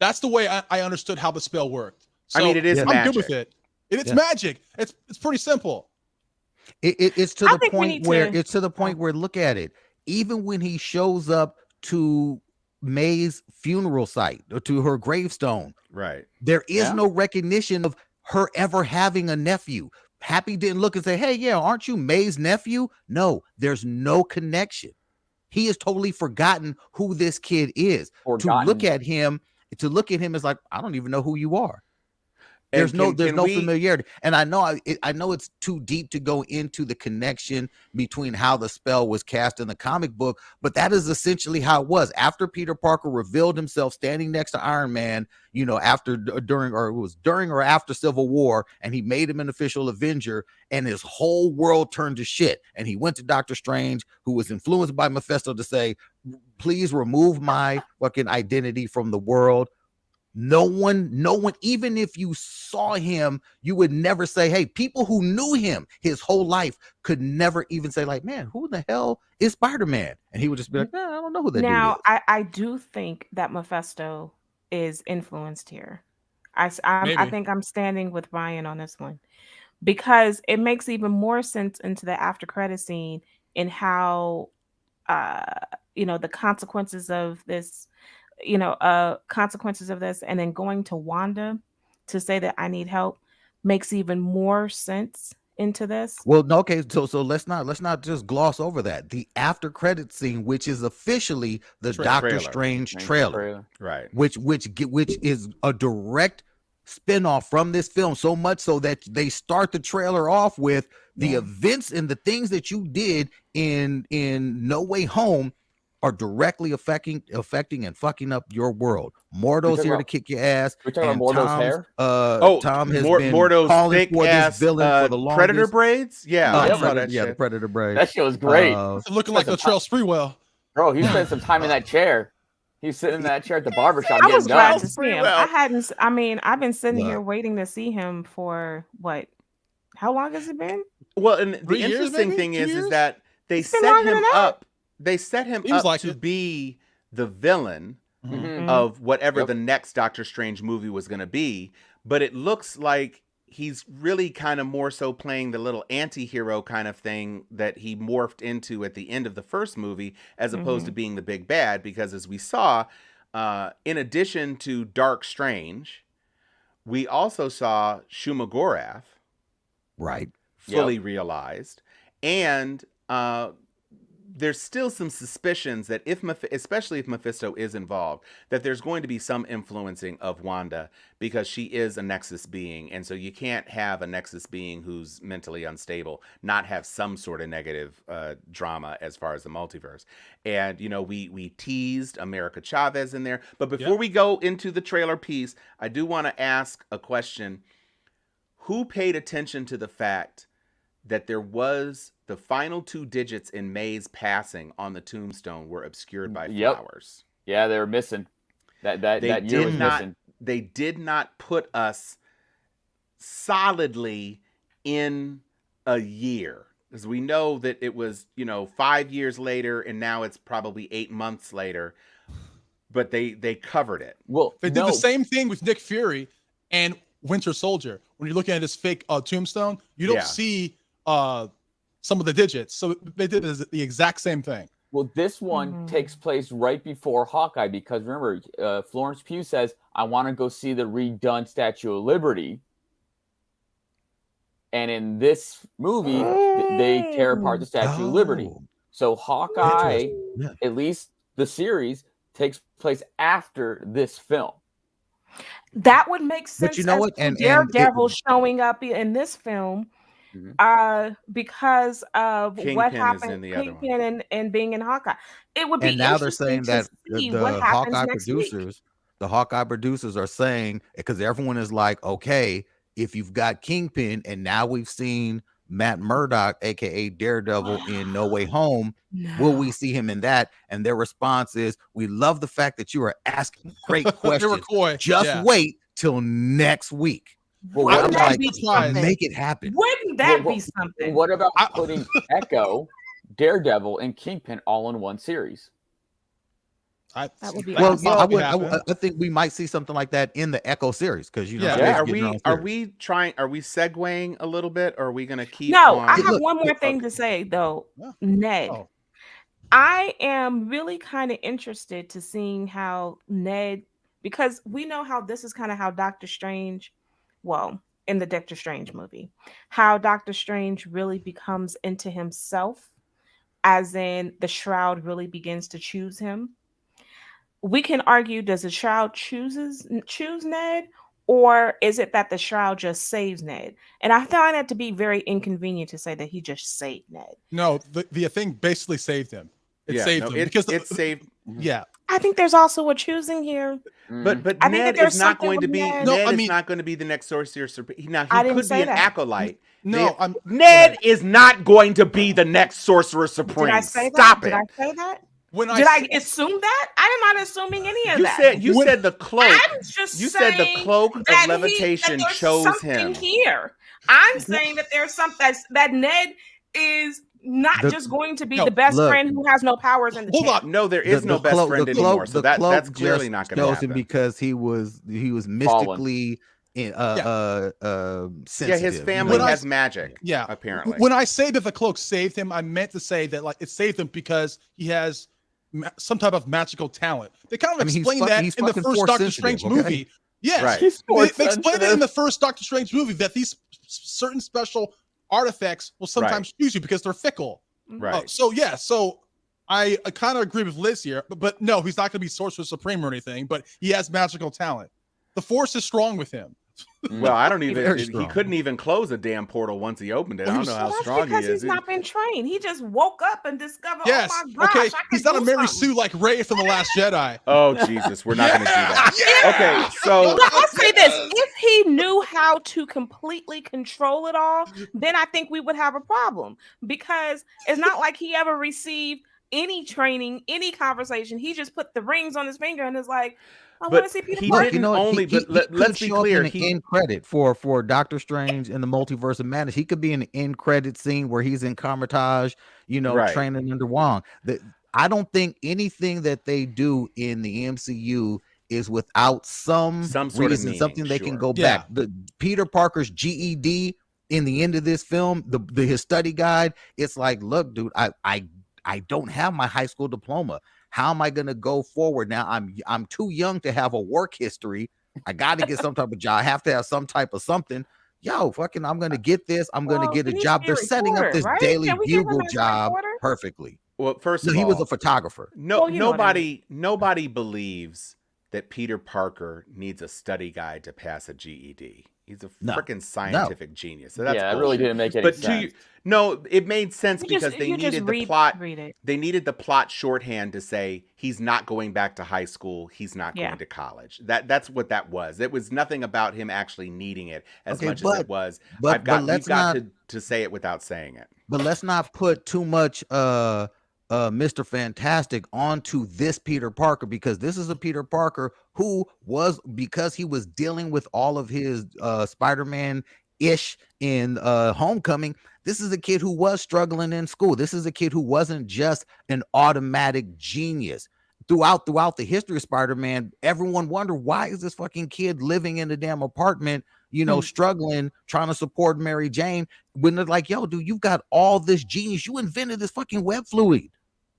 That's the way I understood how the spell worked. So I mean, it is magic. I'm good with it. It's magic. It's pretty simple. It's to the point where it's to the point where look at it. Even when he shows up to May's funeral site or to her gravestone, right? There is no recognition of her ever having a nephew. Happy didn't look and say, "Hey, yeah, aren't you May's nephew?" No, there's no connection. He has totally forgotten who this kid is. To look at him is like, I don't even know who you are. There's no familiarity, and I know it's too deep to go into the connection between how the spell was cast in the comic book, but that is essentially how it was. After Peter Parker revealed himself standing next to Iron Man, during or after Civil War, and he made him an official Avenger, and his whole world turned to shit. And he went to Doctor Strange, who was influenced by Mephisto, to say, "Please remove my fucking identity from the world." No one, even if you saw him, you would never say, hey, people who knew him his whole life could never even say, like, man, who the hell is Spider-Man? And he would just be like, I don't know who that dude is. Now, I do think that Mephisto is influenced here. I think I'm standing with Ryan on this one, because it makes even more sense into the after credit scene in how, the consequences of this, and then going to Wanda to say that I need help makes even more sense into this. Well, no, okay, so let's not just gloss over that. The after credit scene, which is officially the Doctor Strange trailer, right? Which is a direct spinoff from this film, so much so that they start the trailer off with The Yeah. events and the things that you did in No Way Home are directly affecting and fucking up your world. Mordo's here to kick your ass. We talking about Mordo's hair? Tom has been Mordo's calling thick for ass this villain for the longest. Predator braids. Yeah, Oh, I yeah, saw that the shit. Predator braids. That shit was great. Looking like Latrell Sprewell. Bro, he spent some time in that chair. He's sitting in that chair at the barbershop I was getting glad done. to see Pretty him. well. I've been sitting here Look. waiting to see him for what? How long has it been? Well, and the 3 years, interesting maybe? thing 2 is years? that they It's been set longer him than that. up. They set him Seems up like to it. be the villain Mhm. of whatever Yep. the next Doctor Strange movie was going to be. But it looks like he's really kind of more so playing the little anti-hero kind of thing that he morphed into at the end of the first movie, as opposed to being the big bad. Because as we saw, in addition to Dark Strange, we also saw Shuma Gorath Right. fully realized, and there's still some suspicions that especially if Mephisto is involved, that there's going to be some influencing of Wanda, because she is a Nexus being, and so you can't have a Nexus being who's mentally unstable not have some sort of negative drama as far as the multiverse. And we teased America Chavez in there, but before we go into the trailer piece, I do want to ask a question. Who paid attention to the fact that there was the final 2 digits in May's passing on the tombstone were obscured by flowers? Yeah, they were missing. That year was missing. They did not put us solidly in a year, because we know that it was 5 years later, and now it's probably 8 months later. But they covered it. Well, They did the same thing with Nick Fury and Winter Soldier. When you're looking at his fake tombstone, you don't see some of the digits. So they did the exact same thing. Well, this one takes place right before Hawkeye, because remember, Florence Pugh says, I want to go see the redone Statue of Liberty. And in this movie, they tear apart the Statue of Liberty. So Hawkeye, at least the series, takes place after this film. That would make sense. But you know what? And Daredevil showing up in this film, because of what Kingpin happened, is in the other Kingpin and being in Hawkeye. It would be. And now they're saying that the Hawkeye producers are saying, because everyone is like, okay, if you've got Kingpin, and now we've seen Matt Murdock, aka Daredevil, in No Way Home, will we see him in that? And their response is, we love the fact that you are asking great questions. They were coy. Just wait till next week. Well, Wouldn't what that about, be something? Make it happen. Wouldn't that be something? what about putting Echo, Daredevil, and Kingpin all in one series? That would be Well, awesome. I think we might see something like that in the Echo series, because Are we segueing a little bit, or are we going to keep No, on? I have one more thing to say though. Ned. Oh. I am really kind of interested to seeing how Ned, because we know how this is kind of how Doctor Strange, in the Doctor Strange movie, how Doctor Strange really becomes into himself, as in the Shroud really begins to choose him. We can argue, does the Shroud choose Ned, or is it that the Shroud just saves Ned? And I find that to be very inconvenient to say that he just saved Ned. No, the thing basically saved him. It saved him because it saved. Yeah, I think there's also a choosing here. But I think Ned that there's is not something going to with be. Ned. No, Ned I is mean- not going to be the next Sorcerer Supreme. Now I he didn't could say be an that. acolyte. no, Ned is not going to be the next Sorcerer Supreme. Did I say Stop that? it. Did I say that? when Did I assume that? I am not assuming any of that. You said the cloak. I'm just You saying said the cloak of that levitation that there's chose something him. here. I'm saying that there's something that Ned is not just going to be the best friend who has no powers in the Hold champ. on. No, there is no best friend anymore. So that's clearly just not going to chose him happen. because he was mystically sensitive. His family When I- has magic. Yeah, apparently. When I say that the cloak saved him, I meant to say that it saved him because he has some type of magical talent. They kind of explained that in the first Doctor Strange movie. Yes, Right. they explained it in the first Doctor Strange movie that these certain special artifacts will sometimes choose you because they're fickle. Right. So I kind of agree with Liz here, but no, he's not going to be Sorcerer Supreme or anything. But he has magical talent. The Force is strong with him. Well, I don't even. Very He strong. couldn't even close a damn portal once he opened it. I don't know how Well, that's strong he because is. he's not been trained. He just woke up and discovered, Yes. oh my gosh, Okay. I can He's not a do Mary something. Sue like Ray from The Last Jedi. Oh Jesus, we're not going to do that. Yeah. Okay, so Look, I'll say this: if he knew how to completely control it all, then I think we would have a problem, because it's not like he ever received any training, any conversation. He just put the rings on his finger and is like, I want to But see Peter he Parker. didn't You know what? only. But let's could be show up clear. in an end credit for Doctor Strange and the Multiverse of Madness. He could be in an end credit scene where he's in Carmitage, Right. training under Wong. I don't think anything that they do in the MCU is without some Sort of reason, meaning, something they can sure. go Yeah. back. The Peter Parker's GED in the end of this film, his study guide, it's like, look, dude, I don't have my high school diploma. How am I going to go forward now? I'm too young to have a work history. I got to get some type of job. I have to have some type of something. Yo, fucking, I'm going to get this. I'm going to get a he needs job. to be a They're setting up reporter, this right? Daily Can we get him Bugle as a job reporter? perfectly. Well, first No, of he all, was a photographer. No, Well, you know what I nobody believes that Peter Parker needs a study guide to pass a GED. He's a No. freaking scientific genius. So that's Yeah, it bullshit. really didn't make any But sense. no, it made sense You because just- they you just needed the read- plot. read it. They needed the plot shorthand to say he's not going back to high school. He's not Yeah. going to college. That's what that was. It was nothing about him actually needing it as Okay, much as it was. but We've got to say it without saying it. But let's not put too much Mr. Fantastic onto this Peter Parker, because this is a Peter Parker who was, because he was dealing with all of his Spider-Man ish in Homecoming. This is a kid who was struggling in school. This is a kid who wasn't just an automatic genius. Throughout the history of Spider-Man, everyone wondered, why is this fucking kid living in a damn apartment, struggling, trying to support Mary Jane, when they're like, yo, dude, you've got all this genius. You invented this fucking web fluid.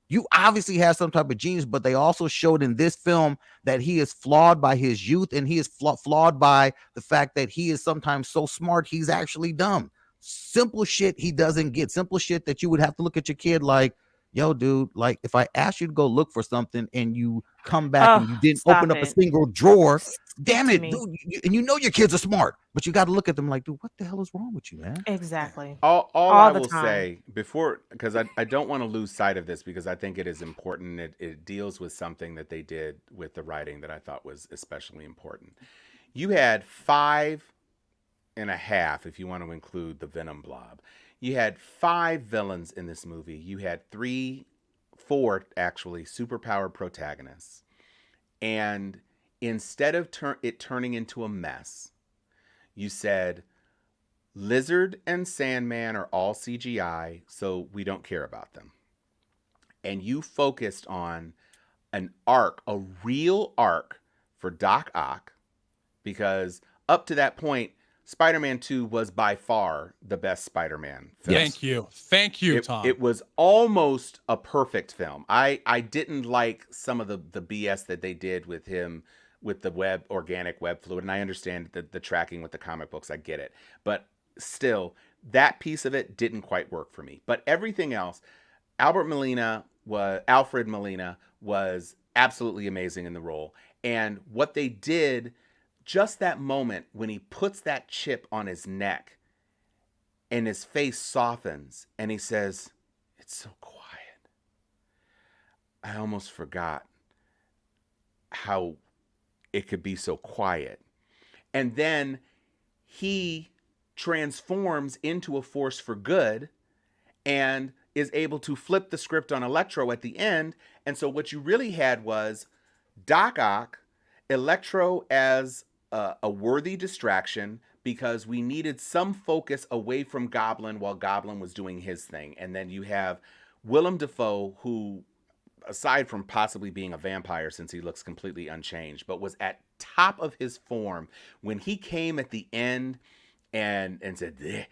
You obviously have some type of genius, but they also showed in this film that he is flawed by his youth, and he is flawed by the fact that he is sometimes so smart, he's actually dumb. Simple shit he doesn't get. Simple shit that you would have to look at your kid like, yo, dude, like if I asked you to go look for something and you come back and you didn't open up a single drawer, damn it, dude, and you know your kids are smart, but you got to look at them like, dude, what the hell is wrong with you, man? Exactly. All I the will time. say before, because I don't want to lose sight of this, because I think it is important. It deals with something that they did with the writing that I thought was especially important. You had 5.5, if you want to include the Venom blob. You had 5 villains in this movie. You had 4 actually superpowered protagonists. And instead of it turning into a mess, you said Lizard and Sandman are all CGI, so we don't care about them. And you focused on an arc, a real arc for Doc Ock, because up to that point, Spider-Man 2 was by far the best Spider-Man film. Thank you, Tom. It was almost a perfect film. I didn't like some of the BS that they did with him with the organic web fluid, and I understand the tracking with the comic books. I get it. But still, that piece of it didn't quite work for me. But everything else, Alfred Molina was absolutely amazing in the role. And what they did, just that moment when he puts that chip on his neck and his face softens and he says, "It's so quiet." I almost forgot how it could be so quiet. And then he transforms into a force for good and is able to flip the script on Electro at the end. And so what you really had was Doc Ock, Electro as a worthy distraction, because we needed some focus away from Goblin while Goblin was doing his thing. And then you have Willem Dafoe, who, aside from possibly being a vampire since he looks completely unchanged, but was at top of his form when he came at the end and said,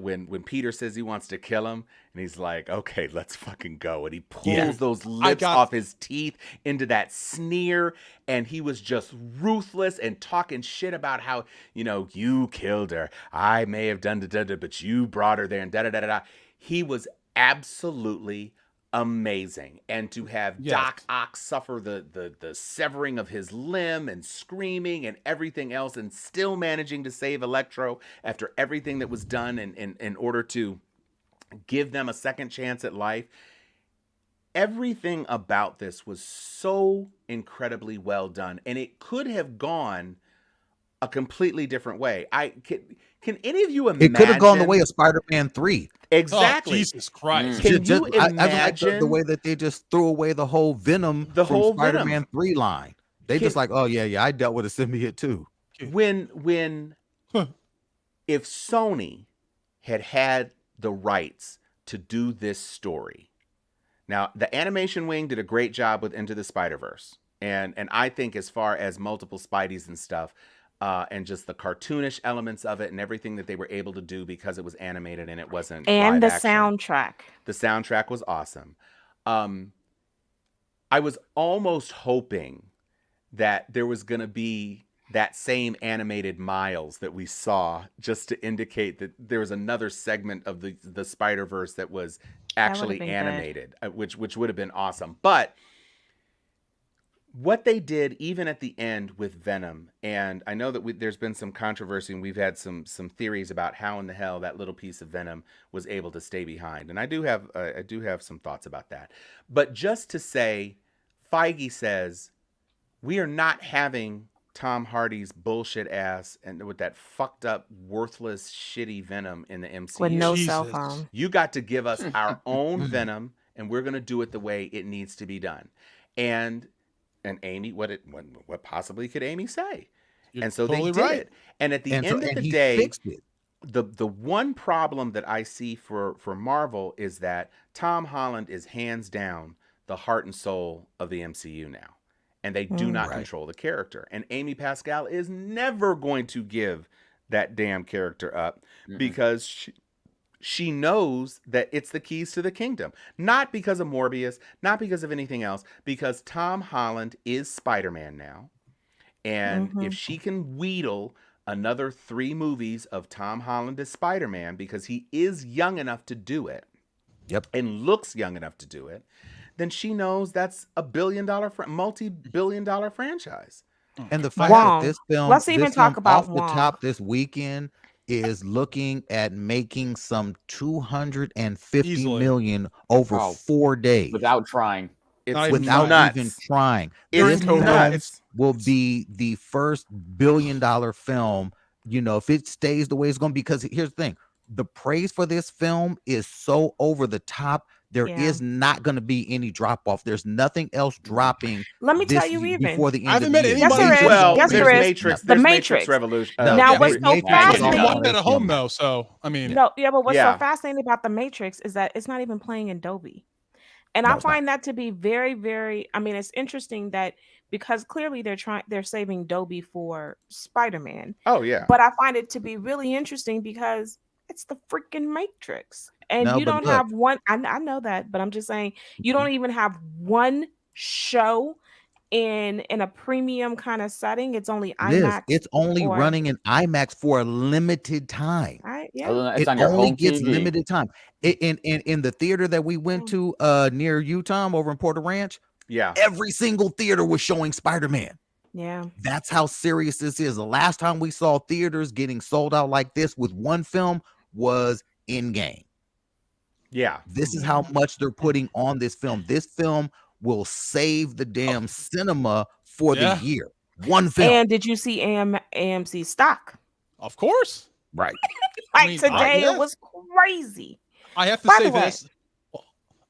when Peter says he wants to kill him, and he's like, okay, let's fucking go. And he pulls those lips off his teeth into that sneer, and he was just ruthless and talking shit about how, you killed her. I may have done but you brought her there, and da-da-da-da-da. He was absolutely amazing. And to have Yes. Doc Ock suffer the severing of his limb and screaming and everything else, and still managing to save Electro after everything that was done in order to give them a second chance at life. Everything about this was so incredibly well done, and it could have gone a completely different way. Can any of you imagine? It could have gone the way of Spider-Man 3. Exactly. Oh, Jesus Christ. Can you I like imagine the way that they just threw away the whole Venom The from whole Spider-Man Venom. 3 line. They just like, oh yeah, I dealt with a symbiote too. when if Sony had the rights to do this story? Now, the animation wing did a great job with Into the Spider-Verse. And I think as far as multiple Spideys and stuff, and just the cartoonish elements of it and everything that they were able to do because it was animated and it wasn't And live the action. soundtrack. The soundtrack was awesome. I was almost hoping that there was going to be that same animated Miles that we saw, just to indicate that there was another segment of the Spider-Verse that was actually been good. animated, which would have been awesome. But what they did, even at the end with Venom, and I know that there's been some controversy, and we've had some theories about how in the hell that little piece of Venom was able to stay behind, and I do have some thoughts about that. But just to say, Feige says we are not having Tom Hardy's bullshit ass and with that fucked up, worthless, shitty Venom in the MCU. With no Jesus. cell phone. You got to give us our own Venom, and we're going to do it the way it needs to be done. And Amy, what possibly could Amy say? You're and so totally they did right. it. And at the end of the he day, fixed it. the one problem that I see for Marvel is that Tom Holland is hands down the heart and soul of the MCU now. And they do not Right. control the character. And Amy Pascal is never going to give that damn character up because she knows that it's the keys to the kingdom. Not because of Morbius, not because of anything else, because Tom Holland is Spider-Man now. And if she can wheedle another 3 movies of Tom Holland as Spider-Man, because he is young enough to do it, Yep. and looks young enough to do it, then she knows that's a multi-billion-dollar franchise. And the fact Wong. that this film, Let's even talk about off the Wong. top this weekend is looking at making some 250 Easily. million over Oh, 4 days without trying. It's Not even without nuts. even trying. It's This film nuts. will be the first billion-dollar film, if it stays the way it's going to be. Because here's the thing, the praise for this film is so over the top. There is not going to be any drop off. There's nothing else dropping. Let me tell this you even. before the end I haven't of met the year. Yes, anybody. there is. Well, Yes, there's there is. Matrix. The There's Matrix. Revolution. No, Now, yeah, what's so Matrix is fascinating- I'm all watching at this home film. though, so I mean, No, yeah, but what's Yeah. so fascinating about the Matrix is that it's not even playing in Dolby. And No, I it's not. find that to be very, very, it's interesting that because clearly they're saving Dolby for Spider-Man. Oh, yeah. But I find it to be really interesting because it's the freaking Matrix. And No, you but don't look. have one, I know that, but I'm just saying you don't even have one show in a premium kind of setting. It's only Liz, IMAX. it's only or- running in IMAX for a limited time. Right? Yeah. Other than that, it's It on your only home gets TV. limited time. In the theater that we went to near Utah over in Porter Ranch, Yeah. every single theater was showing Spider-Man. Yeah. That's how serious this is. The last time we saw theaters getting sold out like this with one film was Endgame. Yeah. This is how much they're putting on this film. This film will save the damn cinema for Yeah. the year. One film. And did you see AMC stock? of course. Right. Like mean, today, yes. it was crazy. I have to By say the way- this. Well,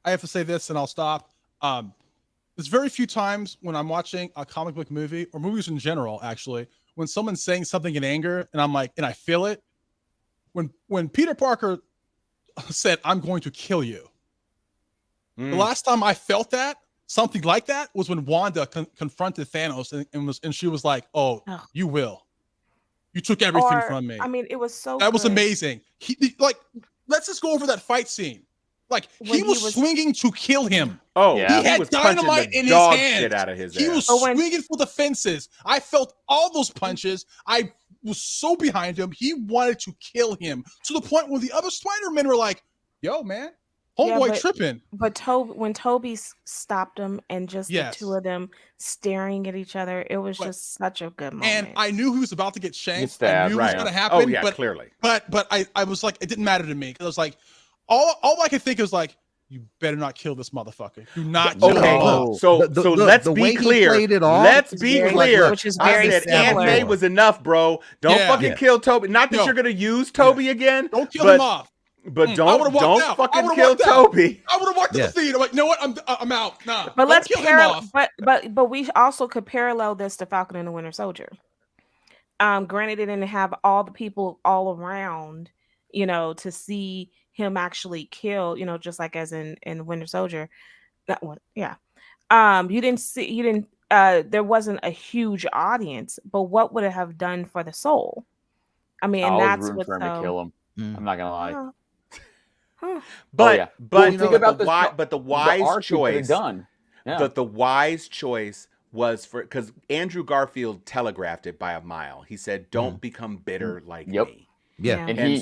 I have to say this, and I'll stop. There's very few times when I'm watching a comic book movie or movies in general, actually, when someone's saying something in anger, and I'm like, and I feel it. When Peter Parker said, "I'm going to kill you," the last time I felt that something like that was when Wanda confronted Thanos, and she was like, "Oh, Ugh. you will. You took everything Or, from me." It was so That was good. amazing. Let's just go over that fight scene. Like When he was swinging to kill him. Oh, Yeah. He had was punching dynamite the in his dog hand. shit out of his He ass. was But when- swinging for the fences. I felt all those punches. I was so behind him. He wanted to kill him to the point where the other Spider-Men were like, "Yo, man, Homeboy tripping. But when Toby stopped him and just the two of them staring at each other, it was just such a good moment. And I knew he was about to get shanked. I knew it was going to happen. Oh yeah, but, clearly. But I was like, it didn't matter to me because I was like, all I could think was like, you better not kill this motherfucker. Do not kill him. So let's be clear. Let's be clear. Which is very I said Aunt May was enough, bro. Don't fucking kill Toby. Not that you're gonna use Toby again. Don't kill him off. But don't fucking kill Toby. I would have walked to the theater. Like, you know what? I'm out. Nah. But let's parallel. But we also could parallel this to Falcon and the Winter Soldier. Granted, it didn't have all the people all around, to see him actually kill, just like as in Winter Soldier. That one, yeah. There wasn't a huge audience, but what would it have done for the soul? I mean, and that's rooting for him to kill him. I'm not gonna lie. But think about the wise choice. Done. Yeah. But the wise choice was because Andrew Garfield telegraphed it by a mile. He said, "Don't become bitter like me." Yeah. And he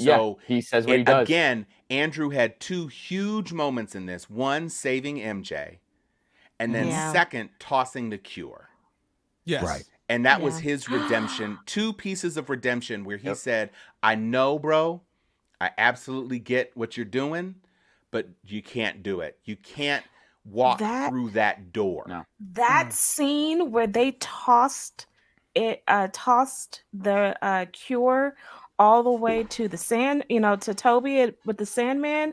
says what he does. Again, Andrew had two huge moments in this. One, saving MJ. And then second, tossing the cure. Yes. Right. And that was his redemption. Two pieces of redemption where he said, I know, bro, I absolutely get what you're doing, but you can't do it. You can't walk through that door. No. That scene where they tossed the cure all the way to the sand, to Toby with the Sandman.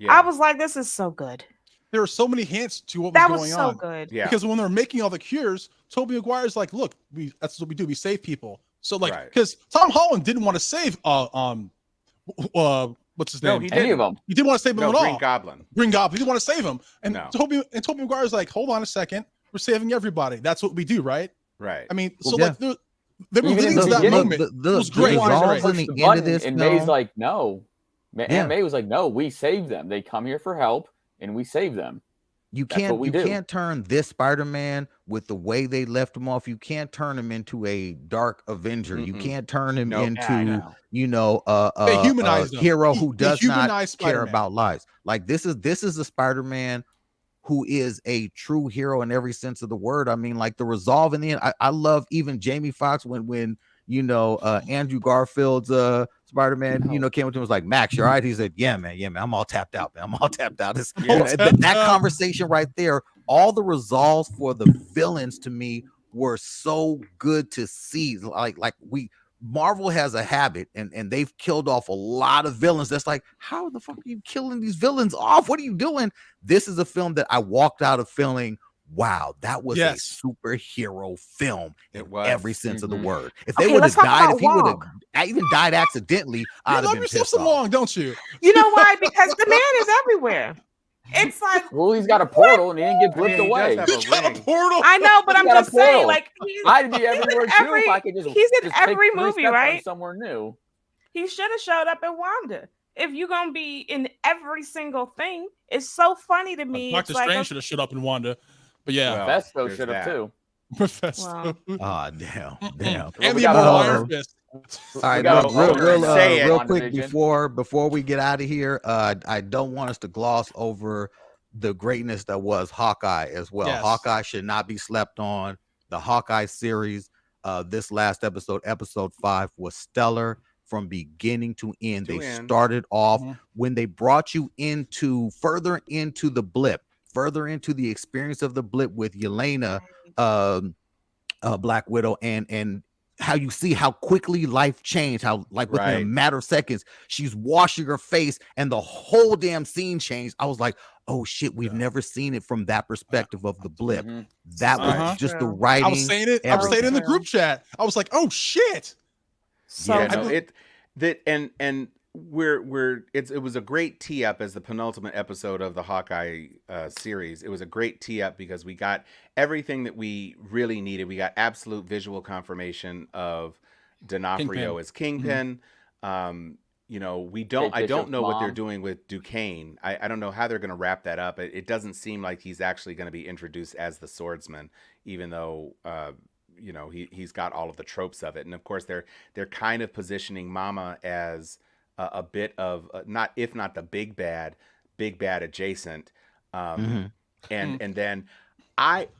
I was like, this is so good. There were so many hints to what was going on. That was so good. Yeah. Because when they're making all the cures, Tobey Maguire's like, look, that's what we do. We save people. So because Tom Holland didn't want to save what's his name? He didn't want to save him at all. Green Goblin. He didn't want to save him. And Tobey Maguire's like, hold on a second. We're saving everybody. That's what we do, right? Right. I mean, they were leading to that moment. It was great. The end of this and May's like, no. Aunt May was like, no, we save them. They come here for help, and we save them. You can't turn this Spider-Man with the way they left him off. You can't turn him into a dark Avenger. You can't turn him into a hero who does not care about lives. Like this is a Spider-Man who is a true hero in every sense of the word. I mean, like the resolve in the end. I love even Jamie Foxx when Andrew Garfield's Spider-Man, came up to him and was like, Max, you all right? He said, yeah, man, I'm all tapped out, man. I'm all tapped out. That conversation right there, all the resolves for the villains to me were so good to see. Marvel has a habit, and they've killed off a lot of villains. That's like, how the fuck are you killing these villains off? What are you doing? This is a film that I walked out of feeling, wow, that was a superhero film in every sense of the word. If they would have died, if he would have even died accidentally, I'd have been pissed off. Long, don't you? You know why? Because the man is everywhere. It's like, well, he's got a portal and he didn't get blipped away. He's got a portal. I know, but I'm just saying, like, I'd be everywhere too if I could just. He's in every movie, right? Somewhere new. He should have showed up at Wanda. If you're gonna be in every single thing, it's so funny to me. Doctor Strange should have showed up in Wanda, but Mephisto should have too. Mephisto. Oh, damn. And the Iron Fist. All right, real quick before we get out of here, I don't want us to gloss over the greatness that was Hawkeye as well. Yes. Hawkeye should not be slept on. The Hawkeye series, this last episode 5, was stellar from beginning to end. They started off when they brought you further into the blip, further into the experience of the blip with Yelena, Black Widow, and how you see how quickly life changed, how like within a matter of seconds she's washing her face and the whole damn scene changed. I was like, oh shit, we've never seen it from that perspective of the blip. That was just the writing. I was saying it in the group chat. I was like, oh shit. So it was a great tee up as the penultimate episode of the Hawkeye series. It was a great tee up because we got everything that we really needed. We got absolute visual confirmation of D'Onofrio as Kingpin. I don't know what they're doing with Duquesne. I don't know how they're going to wrap that up. It doesn't seem like he's actually going to be introduced as the swordsman, even though he's got all of the tropes of it. And of course they're kind of positioning Mama as a bit of not the big bad, big bad adjacent. Mhm. And then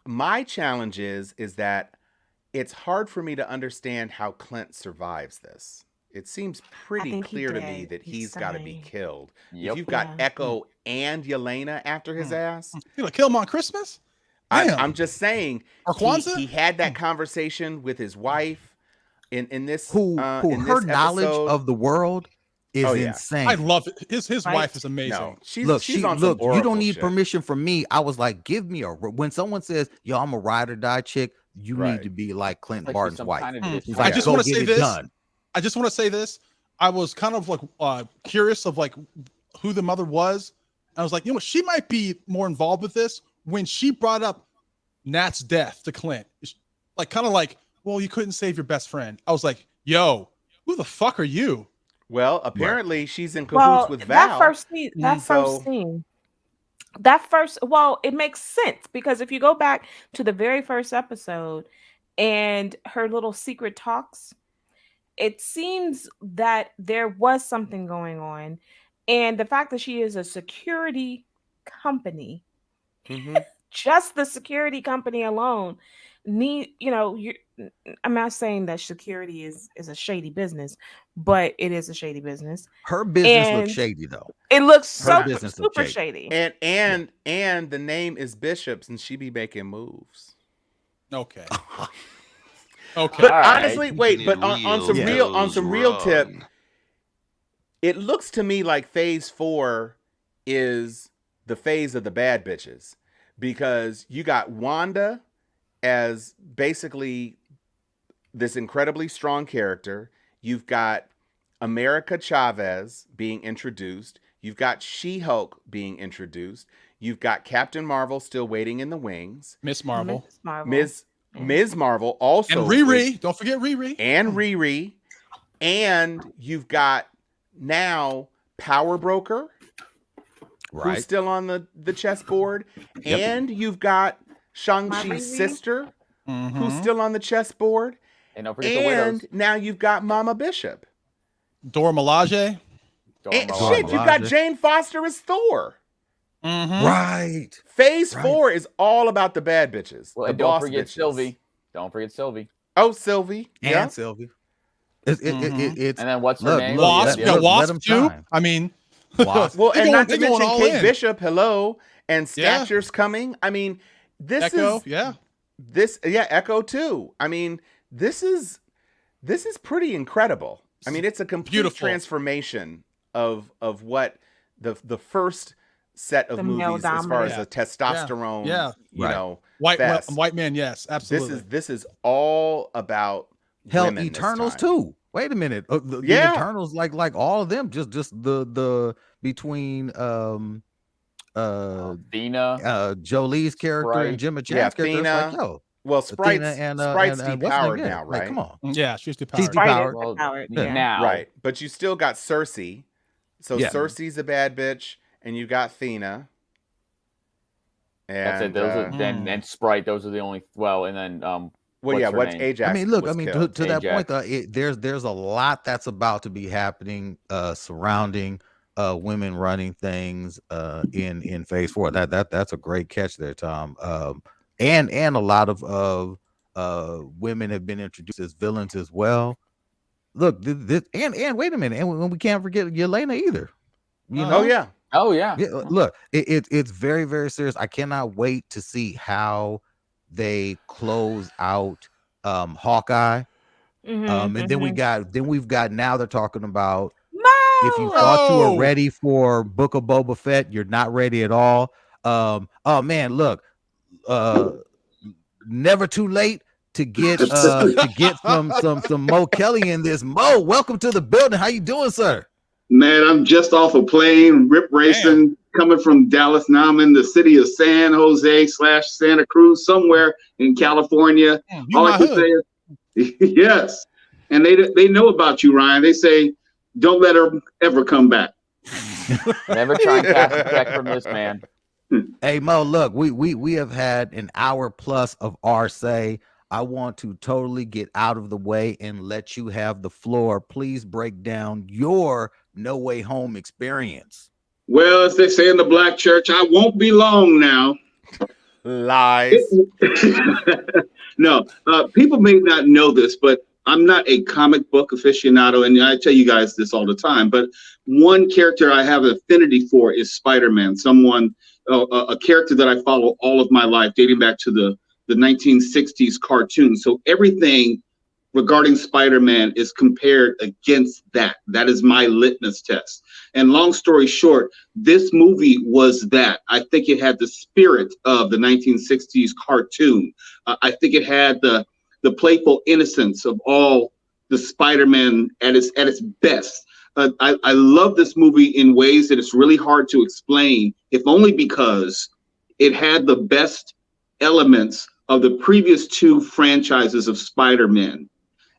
my challenge is that it's hard for me to understand how Clint survives this. It seems pretty think he clear to me did. that He's he's got to be dying. killed. Yep. If you've got Yeah. Echo and Yelena after his ass, You like kill him on Christmas? Damn. I'm just saying Or Kwanzaa? he had that conversation with his wife in this Who in her this knowledge episode. of the world is Oh, yeah. insane. I love it. His Right. wife is amazing. No, she's Look, she's on some look. You Oracle don't need shit. permission from me. I was like, give me when someone says, "Yo, I'm a ride or die chick," you Right. need to be like Clint Like Barton's some wife. kind of Mm. He's I like, just go wanna get say it this. done. I just want to say this. I was kind of like curious of like who the mother was. I was like, you know what? She might be more involved with this. When she brought up Nat's death to Clint, like kind of like, well, you couldn't save your best friend. I was like, yo, who the fuck are you? Well, apparently she's in cahoots Well, with Val. that first scene, it makes sense because if you go back to the very first episode and her little secret talks, it seems that there was something going on. And the fact that she is a security company, Mhm. just the security company alone, I'm not saying that security is a shady business, but it is a shady business. Her business looks And shady though. it looks Her so business looks super shady. shady. And the name is Bishops, and she be making moves. Okay. Okay. But All right. honestly, wait. But on some real tip, it looks to me like Phase 4 is the phase of the bad bitches, because you got Wanda as basically this incredibly strong character. You've got America Chavez being introduced. You've got She-Hulk being introduced. You've got Captain Marvel still waiting in the wings. Miss Marvel. Ms. Marvel also. And Riri. Don't forget Riri. And Riri. And you've got now Power Broker, who's Right. still on the chessboard. Yep. And you've got Shang-Chi's Riri. sister, who's Mhm. still on the chessboard. And don't forget the widows. And now you've got Mama Bishop. Dora Milaje. And Dora shit, Milaje. you've got Jane Foster as Thor. Mhm. Right. Phase Right. 4 is all about the bad bitches. Well, the and don't boss forget bitches. Sylvie. Don't forget Sylvie. Oh, Sylvie. And Yeah. Sylvie. It's And then what's her look, name? look, Wasp. let- Yeah, let Wasp 'em too. shine. I mean, Wasp. Well, and not to they going mention all Kate in. Bishop, hello, and Yeah. Stature's coming. I mean, this Echo. is Yeah. Echo too. I mean, this is pretty incredible. I mean, it's a complete Beautiful. transformation of what the first set of The male movies as far as dominant. the testosterone, Yeah. you Right. know, White fest. man. Yes, absolutely. This is all about Hell, women this Eternals time. too. Wait a minute. The Yeah. Eternals, like all of them, just the between Athena. Jolie's character Sprite. and Gemma Chan's Yeah, character. It's Athena. like, yo, Well, Athena Sprite's and Sprite's what's her depowered name? now, Like, right? come on. Yeah, she's too She's powered. Right, depowered. it's powered. Yeah. Yeah. Now. Right, but you still got Cersei. So Yeah. Cersei's a bad bitch, and you got Athena. And That's it. Those are and Sprite. Those are the only. Well, and then well, what's yeah. her What's name? Ajax? I mean, look, was to killed. that point, Ajax. there's a lot that's about to be happening surrounding women running things in phase 4. That's a great catch there, Tom. And a lot of women have been introduced as villains as well. Look, this and wait a minute, and we can't forget Yelena either. You know? Oh yeah. Oh yeah. Yeah, look, it's very, very serious. I cannot wait to see how they close out Hawkeye. And then we've got now they're talking about if you thought you were ready for Book of Boba Fett, you're not ready at all. Oh man, look, never too late to get some Mo Kelly in this. Mo, welcome to the building. How you doing, sir? Man, I'm just off a plane, rip racing, coming from Dallas. Now I'm in the city of San Jose / Santa Cruz, somewhere in California. All I can say is, yes. And they know about you, Ryan. They say, don't let her ever come back. Never try and cash a check from this man. Hey Mo, look, we have had an hour plus of our say. I want to totally get out of the way and let you have the floor. Please break down your No Way Home experience. Well, as they say in the black church, I won't be long now. Lies. No, people may not know this, but I'm not a comic book aficionado, and I tell you guys this all the time. But one character I have an affinity for is Spider-Man. A character that I follow all of my life, dating back to the 1960s cartoon. So everything regarding Spider-Man is compared against that. That is my litmus test. And long story short, this movie was that. I think it had the spirit of the 1960s cartoon. I think it had the playful innocence of all the Spider-Man at its best. I love this movie in ways that it's really hard to explain, if only because it had the best elements of the previous two franchises of Spider-Man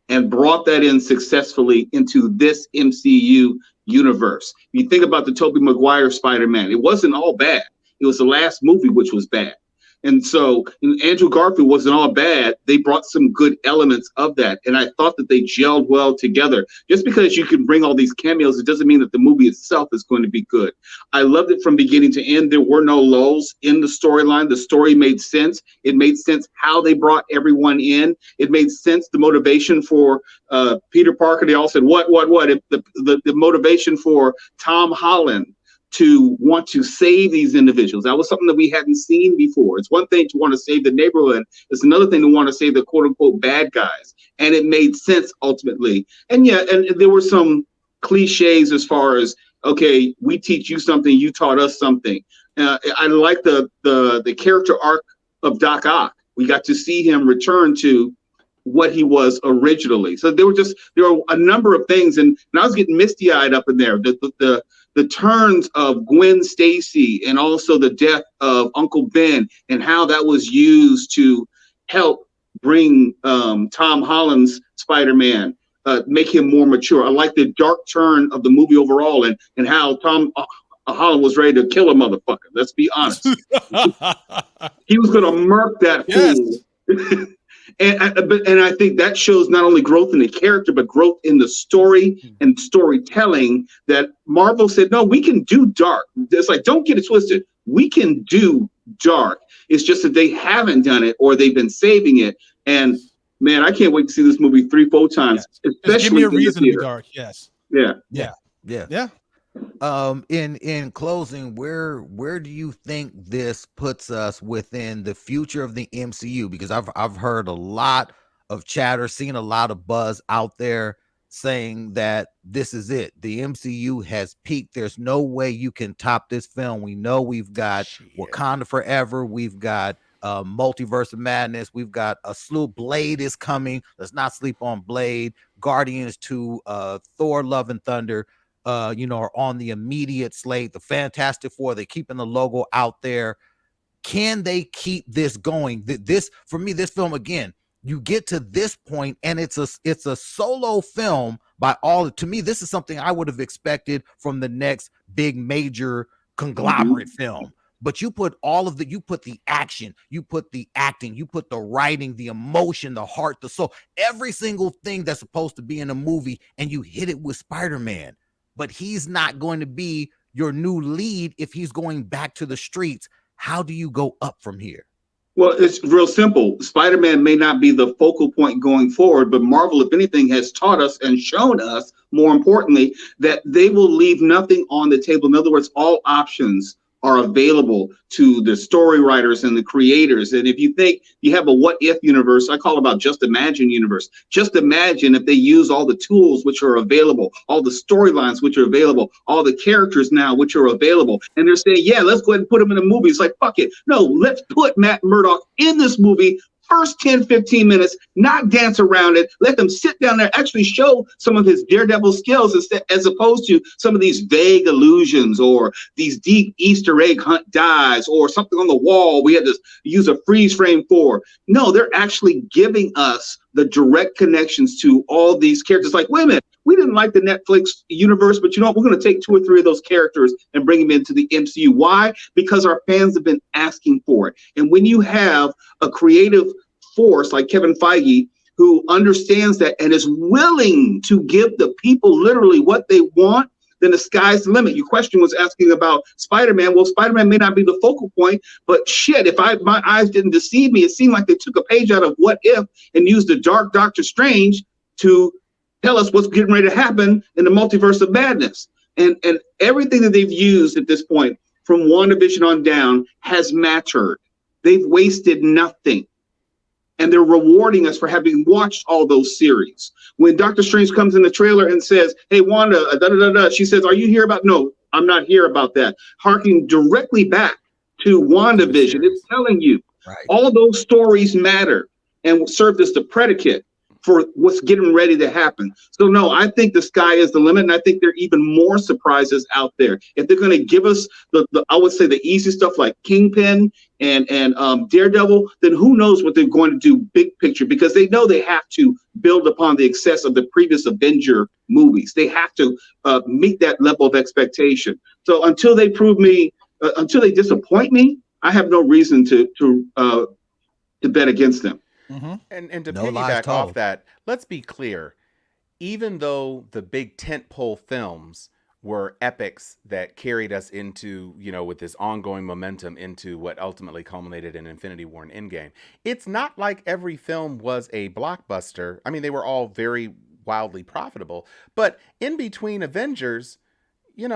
and brought that in successfully into this MCU universe. You think about the Tobey Maguire Spider-Man, it wasn't all bad. It was the last movie which was bad. And so Andrew Garfield wasn't all bad. They brought some good elements of that. And I thought that they gelled well together. Just because you can bring all these cameos, it doesn't mean that the movie itself is going to be good. I loved it from beginning to end. There were no lulls in the storyline. The story made sense. It made sense how they brought everyone in. It made sense, the motivation for Peter Parker. They all said, what? The motivation for Tom Holland to want to save these individuals. That was something that we hadn't seen before. It's one thing to want to save the neighborhood. It's another thing to want to save the quote unquote bad guys. And it made sense ultimately. And yeah, and there were some cliches as far as, okay, we teach you something, you taught us something. I like the character arc of Doc Ock. We got to see him return to what he was originally. So there were a number of things, and I was getting misty-eyed up in there. The turns of Gwen Stacy and also the death of Uncle Ben and how that was used to help bring Tom Holland's Spider-Man, make him more mature. I like the dark turn of the movie overall and how Tom Holland was ready to kill a motherfucker. Let's be honest. He was going to murk that fool. And I think that shows not only growth in the character, but growth in the story and storytelling, that Marvel said, no, we can do dark. It's like, don't get it twisted. We can do dark. It's just that they haven't done it, or they've been saving it. And man, I can't wait to see this movie 3-4 times. Yes. Especially give me a reason to be dark. Yes. Yeah. In closing, where do you think this puts us within the future of the MCU? Because I've heard a lot of chatter, seen a lot of buzz out there saying that this is it. The MCU has peaked. There's no way you can top this film. We know we've got Wakanda Forever. We've got Multiverse of Madness. We've got a slew. Blade is coming. Let's not sleep on Blade. Guardians 2, Thor: Love and Thunder. Are on the immediate slate. The Fantastic Four, they're keeping the logo out there. Can they keep this going? This, for me, this film, again, you get to this point and it's a solo film by all. To me, this is something I would have expected from the next big major conglomerate film. But you put you put the action, you put the acting, you put the writing, the emotion, the heart, the soul, every single thing that's supposed to be in a movie, and you hit it with Spider-Man. But he's not going to be your new lead if he's going back to the streets. How do you go up from here? Well, it's real simple. Spider-Man may not be the focal point going forward, but Marvel, if anything, has taught us and shown us, more importantly, that they will leave nothing on the table. In other words, all options are available to the story writers and the creators. And if you think you have a what if universe, I call it about just imagine universe. Just imagine if they use all the tools which are available, all the storylines which are available, all the characters now which are available. And they're saying, yeah, let's go ahead and put them in a movie. It's like, fuck it. No, let's put Matt Murdock in this movie. First 10, 15 minutes, not dance around it. Let them sit down there, actually show some of his daredevil skills as opposed to some of these vague illusions or these deep Easter egg hunt dives or something on the wall we had to use a freeze frame for. No, they're actually giving us the direct connections to all these characters. Like, wait a minute, we didn't like the Netflix universe, but you know what? We're going to take 2 or 3 of those characters and bring them into the MCU. Why? Because our fans have been asking for it. And when you have a creative force like Kevin Feige, who understands that and is willing to give the people literally what they want, then the sky's the limit. Your question was asking about Spider-Man. Well, Spider-Man may not be the focal point, but shit, if my eyes didn't deceive me, it seemed like they took a page out of What If and used the dark Doctor Strange to tell us what's getting ready to happen in the multiverse of madness. And everything that they've used at this point from WandaVision on down has mattered. They've wasted nothing. And they're rewarding us for having watched all those series. When Doctor Strange comes in the trailer and says, hey, Wanda, she says, are you here about? No, I'm not here about that. Harking directly back to WandaVision. It's telling you all those stories matter and served as the predicate for what's getting ready to happen. So no, I think the sky is the limit, and I think there are even more surprises out there. If they're going to give us I would say the easy stuff like Kingpin and Daredevil, then who knows what they're going to do big picture, because they know they have to build upon the excess of the previous Avenger movies. They have to meet that level of expectation. So until they prove me, until they disappoint me, I have no reason to bet against them. Mm-hmm. And to piggyback off that, let's be clear. Even though the big tentpole films were epics that carried us into, with this ongoing momentum into what ultimately culminated in Infinity War and Endgame, it's not like every film was a blockbuster. I mean, they were all very wildly profitable, but in between Avengers, you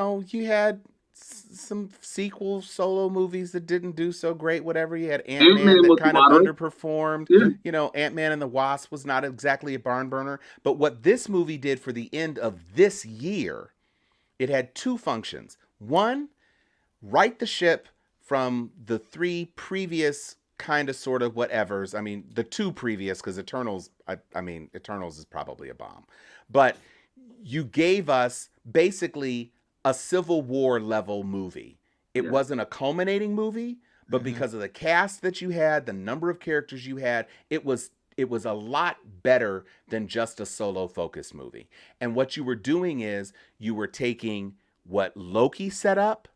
had some sequel solo movies that didn't do so great, whatever. You had Ant-Man that kind of underperformed. Yeah. Ant-Man and the Wasp was not exactly a barn burner. But what this movie did for the end of this year, it had two functions. One, right the ship from the three previous kind of sort of whatevers. I mean, the two previous, because Eternals, Eternals is probably a bomb. But you gave us basically a Civil War level movie. It wasn't a culminating movie, but because of the cast that you had, the number of characters you had, it was a lot better than just a solo focused movie. And what you were doing is you were taking what Loki set up,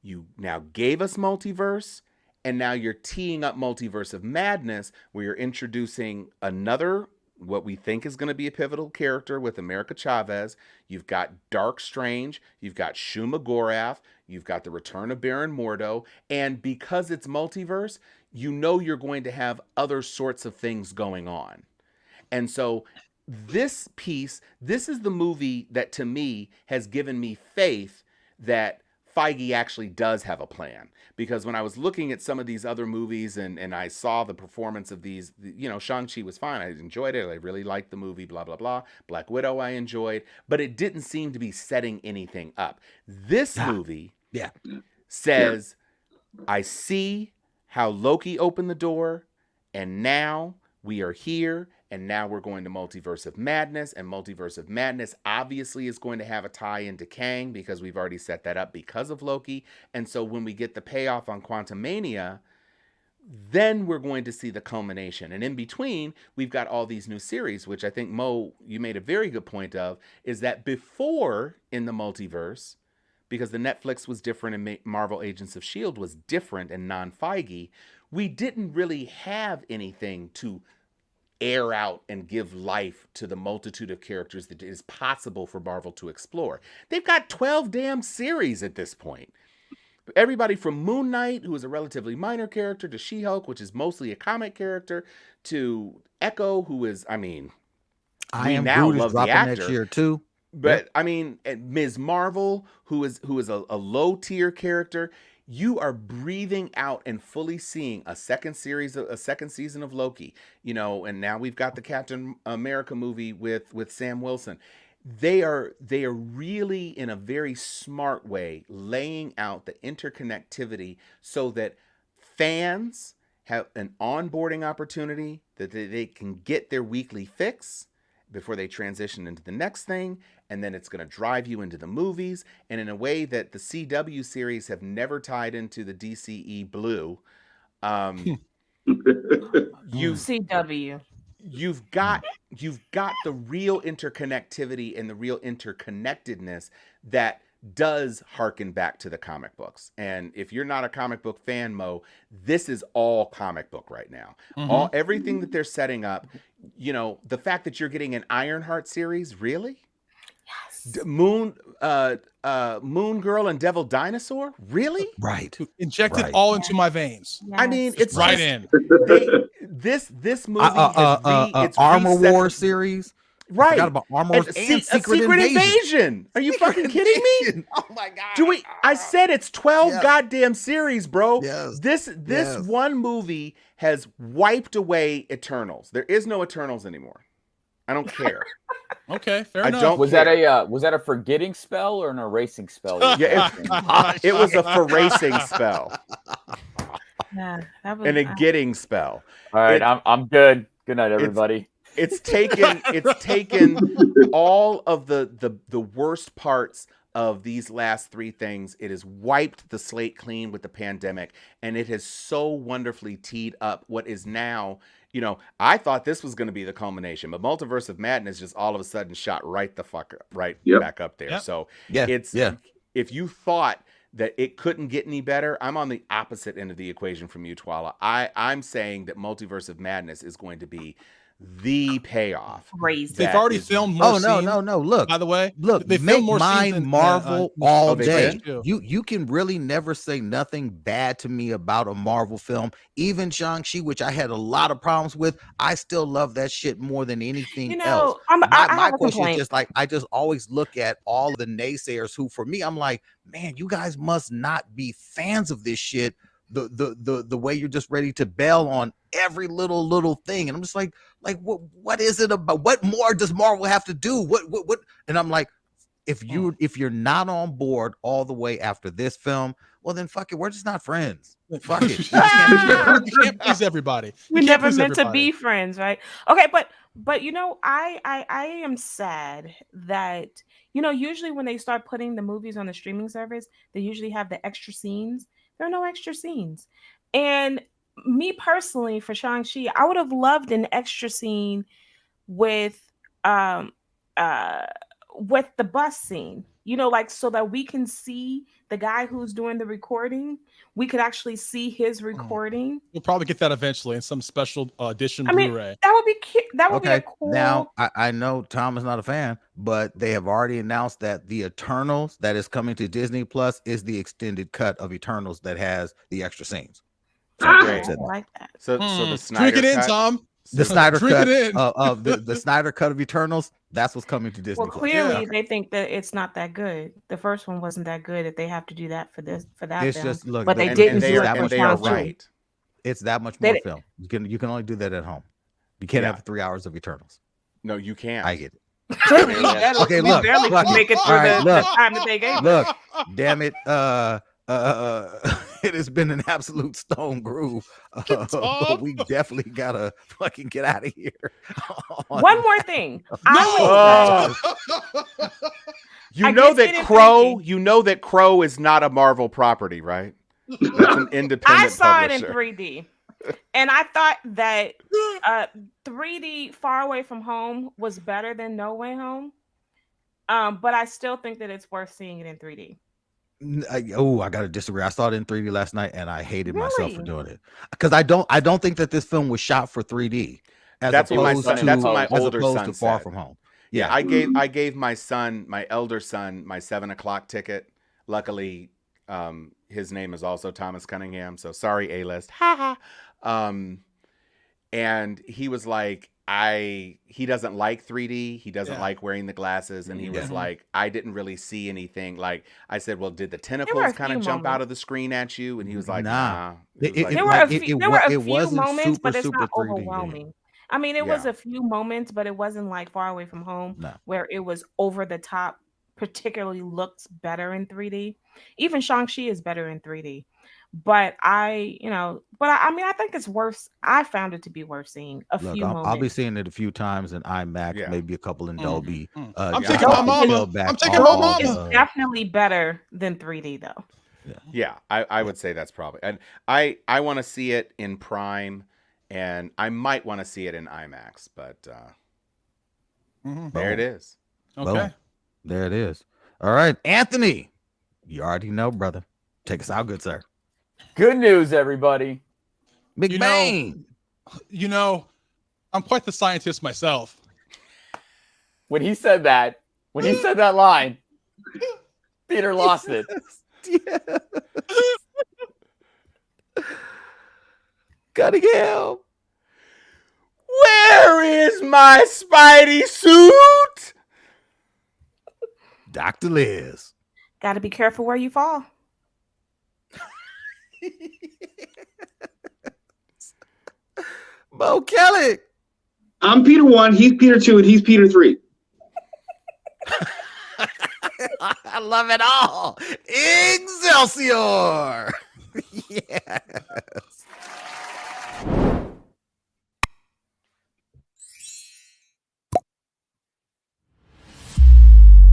you now gave us multiverse, and now you're teeing up Multiverse of Madness, where you're introducing another, what we think is going to be a pivotal character with America Chavez. You've got Dark Strange, you've got Shuma Gorath, you've got the return of Baron Mordo, and because it's multiverse, you're going to have other sorts of things going on. And so this is the movie that to me has given me faith that Feige actually does have a plan. Because when I was looking at some of these other movies and I saw the performance of these, Shang-Chi was fine. I enjoyed it. I really liked the movie, blah, blah, blah. Black Widow I enjoyed. But it didn't seem to be setting anything up. This movie says, I see how Loki opened the door, and now we are here, and now we're going to Multiverse of Madness, and Multiverse of Madness obviously is going to have a tie into Kang because we've already set that up because of Loki. And so when we get the payoff on Quantumania, then we're going to see the culmination. And in between, we've got all these new series, which I think, Mo, you made a very good point of, is that before in the multiverse, because the Netflix was different and Marvel Agents of S.H.I.E.L.D. was different and non-Feige, we didn't really have anything to air out and give life to the multitude of characters that it is possible for Marvel to explore. They've got 12 damn series at this point. Everybody from Moon Knight, who is a relatively minor character, to She-Hulk, which is mostly a comic character, to Echo, who is, I am now Groot love the actor. Next year too. But Ms. Marvel, who is a low tier character, you are breathing out and fully seeing a second season of Loki, and now we've got the Captain America movie with Sam Wilson. They are really in a very smart way laying out the interconnectivity so that fans have an onboarding opportunity, that they can get their weekly fix before they transition into the next thing, and then it's going to drive you into the movies, and in a way that the CW series have never tied into the DCE blue. CW. You've got the real interconnectivity and the real interconnectedness that does harken back to the comic books. And if you're not a comic book fan, Mo, this is all comic book right now. Mm-hmm. Everything that they're setting up, the fact that you're getting an Ironheart series, really? Moon Girl and Devil Dinosaur? Really? Right. Injected Right. all into my veins. I mean, it's Right just, in. this movie has it's Armor reset War the- series. I Right. forgot about Armor Wars and Secret Secret Invasion. Invasion. Are you fucking kidding me? Oh my god. I said it's 12 Yeah. goddamn series, bro. Yes. This Yes. one movie has wiped away Eternals. There is no Eternals anymore. I don't care. Okay, fair I enough. don't Was care. that a forgetting spell or an erasing spell? Yeah, it was a forracing spell Yeah, that was, and a getting spell. All right, It- I'm good. Good night, everybody. It's taken all of the worst parts of these last three things. It has wiped the slate clean with the pandemic, and it has so wonderfully teed up what is now, I thought this was going to be the culmination, but Multiverse of Madness just all of a sudden shot right the fuck Yep. back up there. Yep. So Yeah. if you thought that it couldn't get any better, I'm on the opposite end of the equation from you, Twala. I'm saying that Multiverse of Madness is going to be the payoff. crazy. They've That already is- filmed more Oh no, scenes, no. Look. by the way. Look, They make filmed more scenes mine than, Marvel all they day. did? You can really never say nothing bad to me about a Marvel film. Even Shang-Chi, which I had a lot of problems with, I still love that shit more than anything else. I My have a question is complaint. just like, I just always look at all of the naysayers who, for me, I'm like, man, you guys must not be fans of this shit. The way you're just ready to bail on every little thing, and I'm just like what is it about? What more does Marvel have to do? What? And I'm like, if you're not on board all the way after this film, well then fuck it, we're just not friends. Fuck it. You can't please everybody. We You can't never please meant to everybody. be friends, right? Okay, but I am sad that usually when they start putting the movies on the streaming service, they usually have the extra scenes. There are no extra scenes, and me personally, for Shang-Chi, I would have loved an extra scene with with the bus scene, like so that we can see the guy who's doing the recording. We could actually see his recording. We'll probably get that eventually in some special edition I mean, Blu-ray. that would be cute. That would be a cool. Now I know Tom is not a fan, but they have already announced that the Eternals that is coming to Disney Plus is the extended cut of Eternals that has the extra scenes. So Great. that's it. I like that. So the Snyder Drink it in, cut, Tom. The Snyder Drink cut it in. of the Snyder cut of Eternals, that's what's coming to Disney Well, Plus. clearly Yeah. they think that it's not that good. The first one wasn't that good. If they have to do that for that It's film. just look, But they and, didn't and they do are, it that and for much they are Shang-Chi. right. It's that much They more did- film. You can only do that at home. You can't Yeah. have 3 hours of Eternals. No, you can't. I get it. Okay, look, barely fuck could it. make it All through right, the look. time that they gave us. Look, damn it. It has been an absolute stone groove. But we definitely gotta fucking get out of here. One more thing. Oh. You I know did see it that in Crow. 3D. You know that Crow is not a Marvel property, right? That's an independent I saw it in publisher. 3D, and I thought that 3D Far Away From Home was better than No Way Home. But I still think that it's worth seeing it in 3D. I gotta disagree. I saw it in 3D last night, and I hated myself for Really? doing it because I don't think that this film was shot for 3D. That's what my older opposed son to Far said. From Home. Yeah, I gave my elder son, my 7:00 ticket. Luckily, his name is also Thomas Cunningham. So sorry, A-list. Ha ha. And he was like, he doesn't like 3D. He doesn't like wearing the glasses. And he was like, I didn't really see anything. Like I said, well, did the tentacles kind of jump out of the screen at you? And he was like, nah. There were a few moments, but it's not 3D, overwhelming. I mean, it was a few moments, but it wasn't like Far Away From Home where it was over the top, particularly looks better in 3D. Even Shang-Chi is better in 3D. But I think it's worth. I found it to be worth seeing a few moments. I'll be seeing it a few times in IMAX, maybe a couple in Dolby. I'm taking my mama. I'm taking my mama. It's definitely better than 3D though. Yeah, I would say that's probably. And I want to see it in Prime, and I might want to see it in IMAX. But there it is. Okay. Boom. There it is. All right, Anthony. You already know, brother. Take us out, good sir. Good news, everybody. Big Bang. I'm quite the scientist myself. When he said that, When he said that line, Peter lost it. Yeah. Cunningham. Where is my Spidey suit? Dr. Liz. Got to be careful where you fall. Bo Kelly. I'm Peter 1, he's Peter 2, and he's Peter 3. I love it all. Excelsior. Yeah.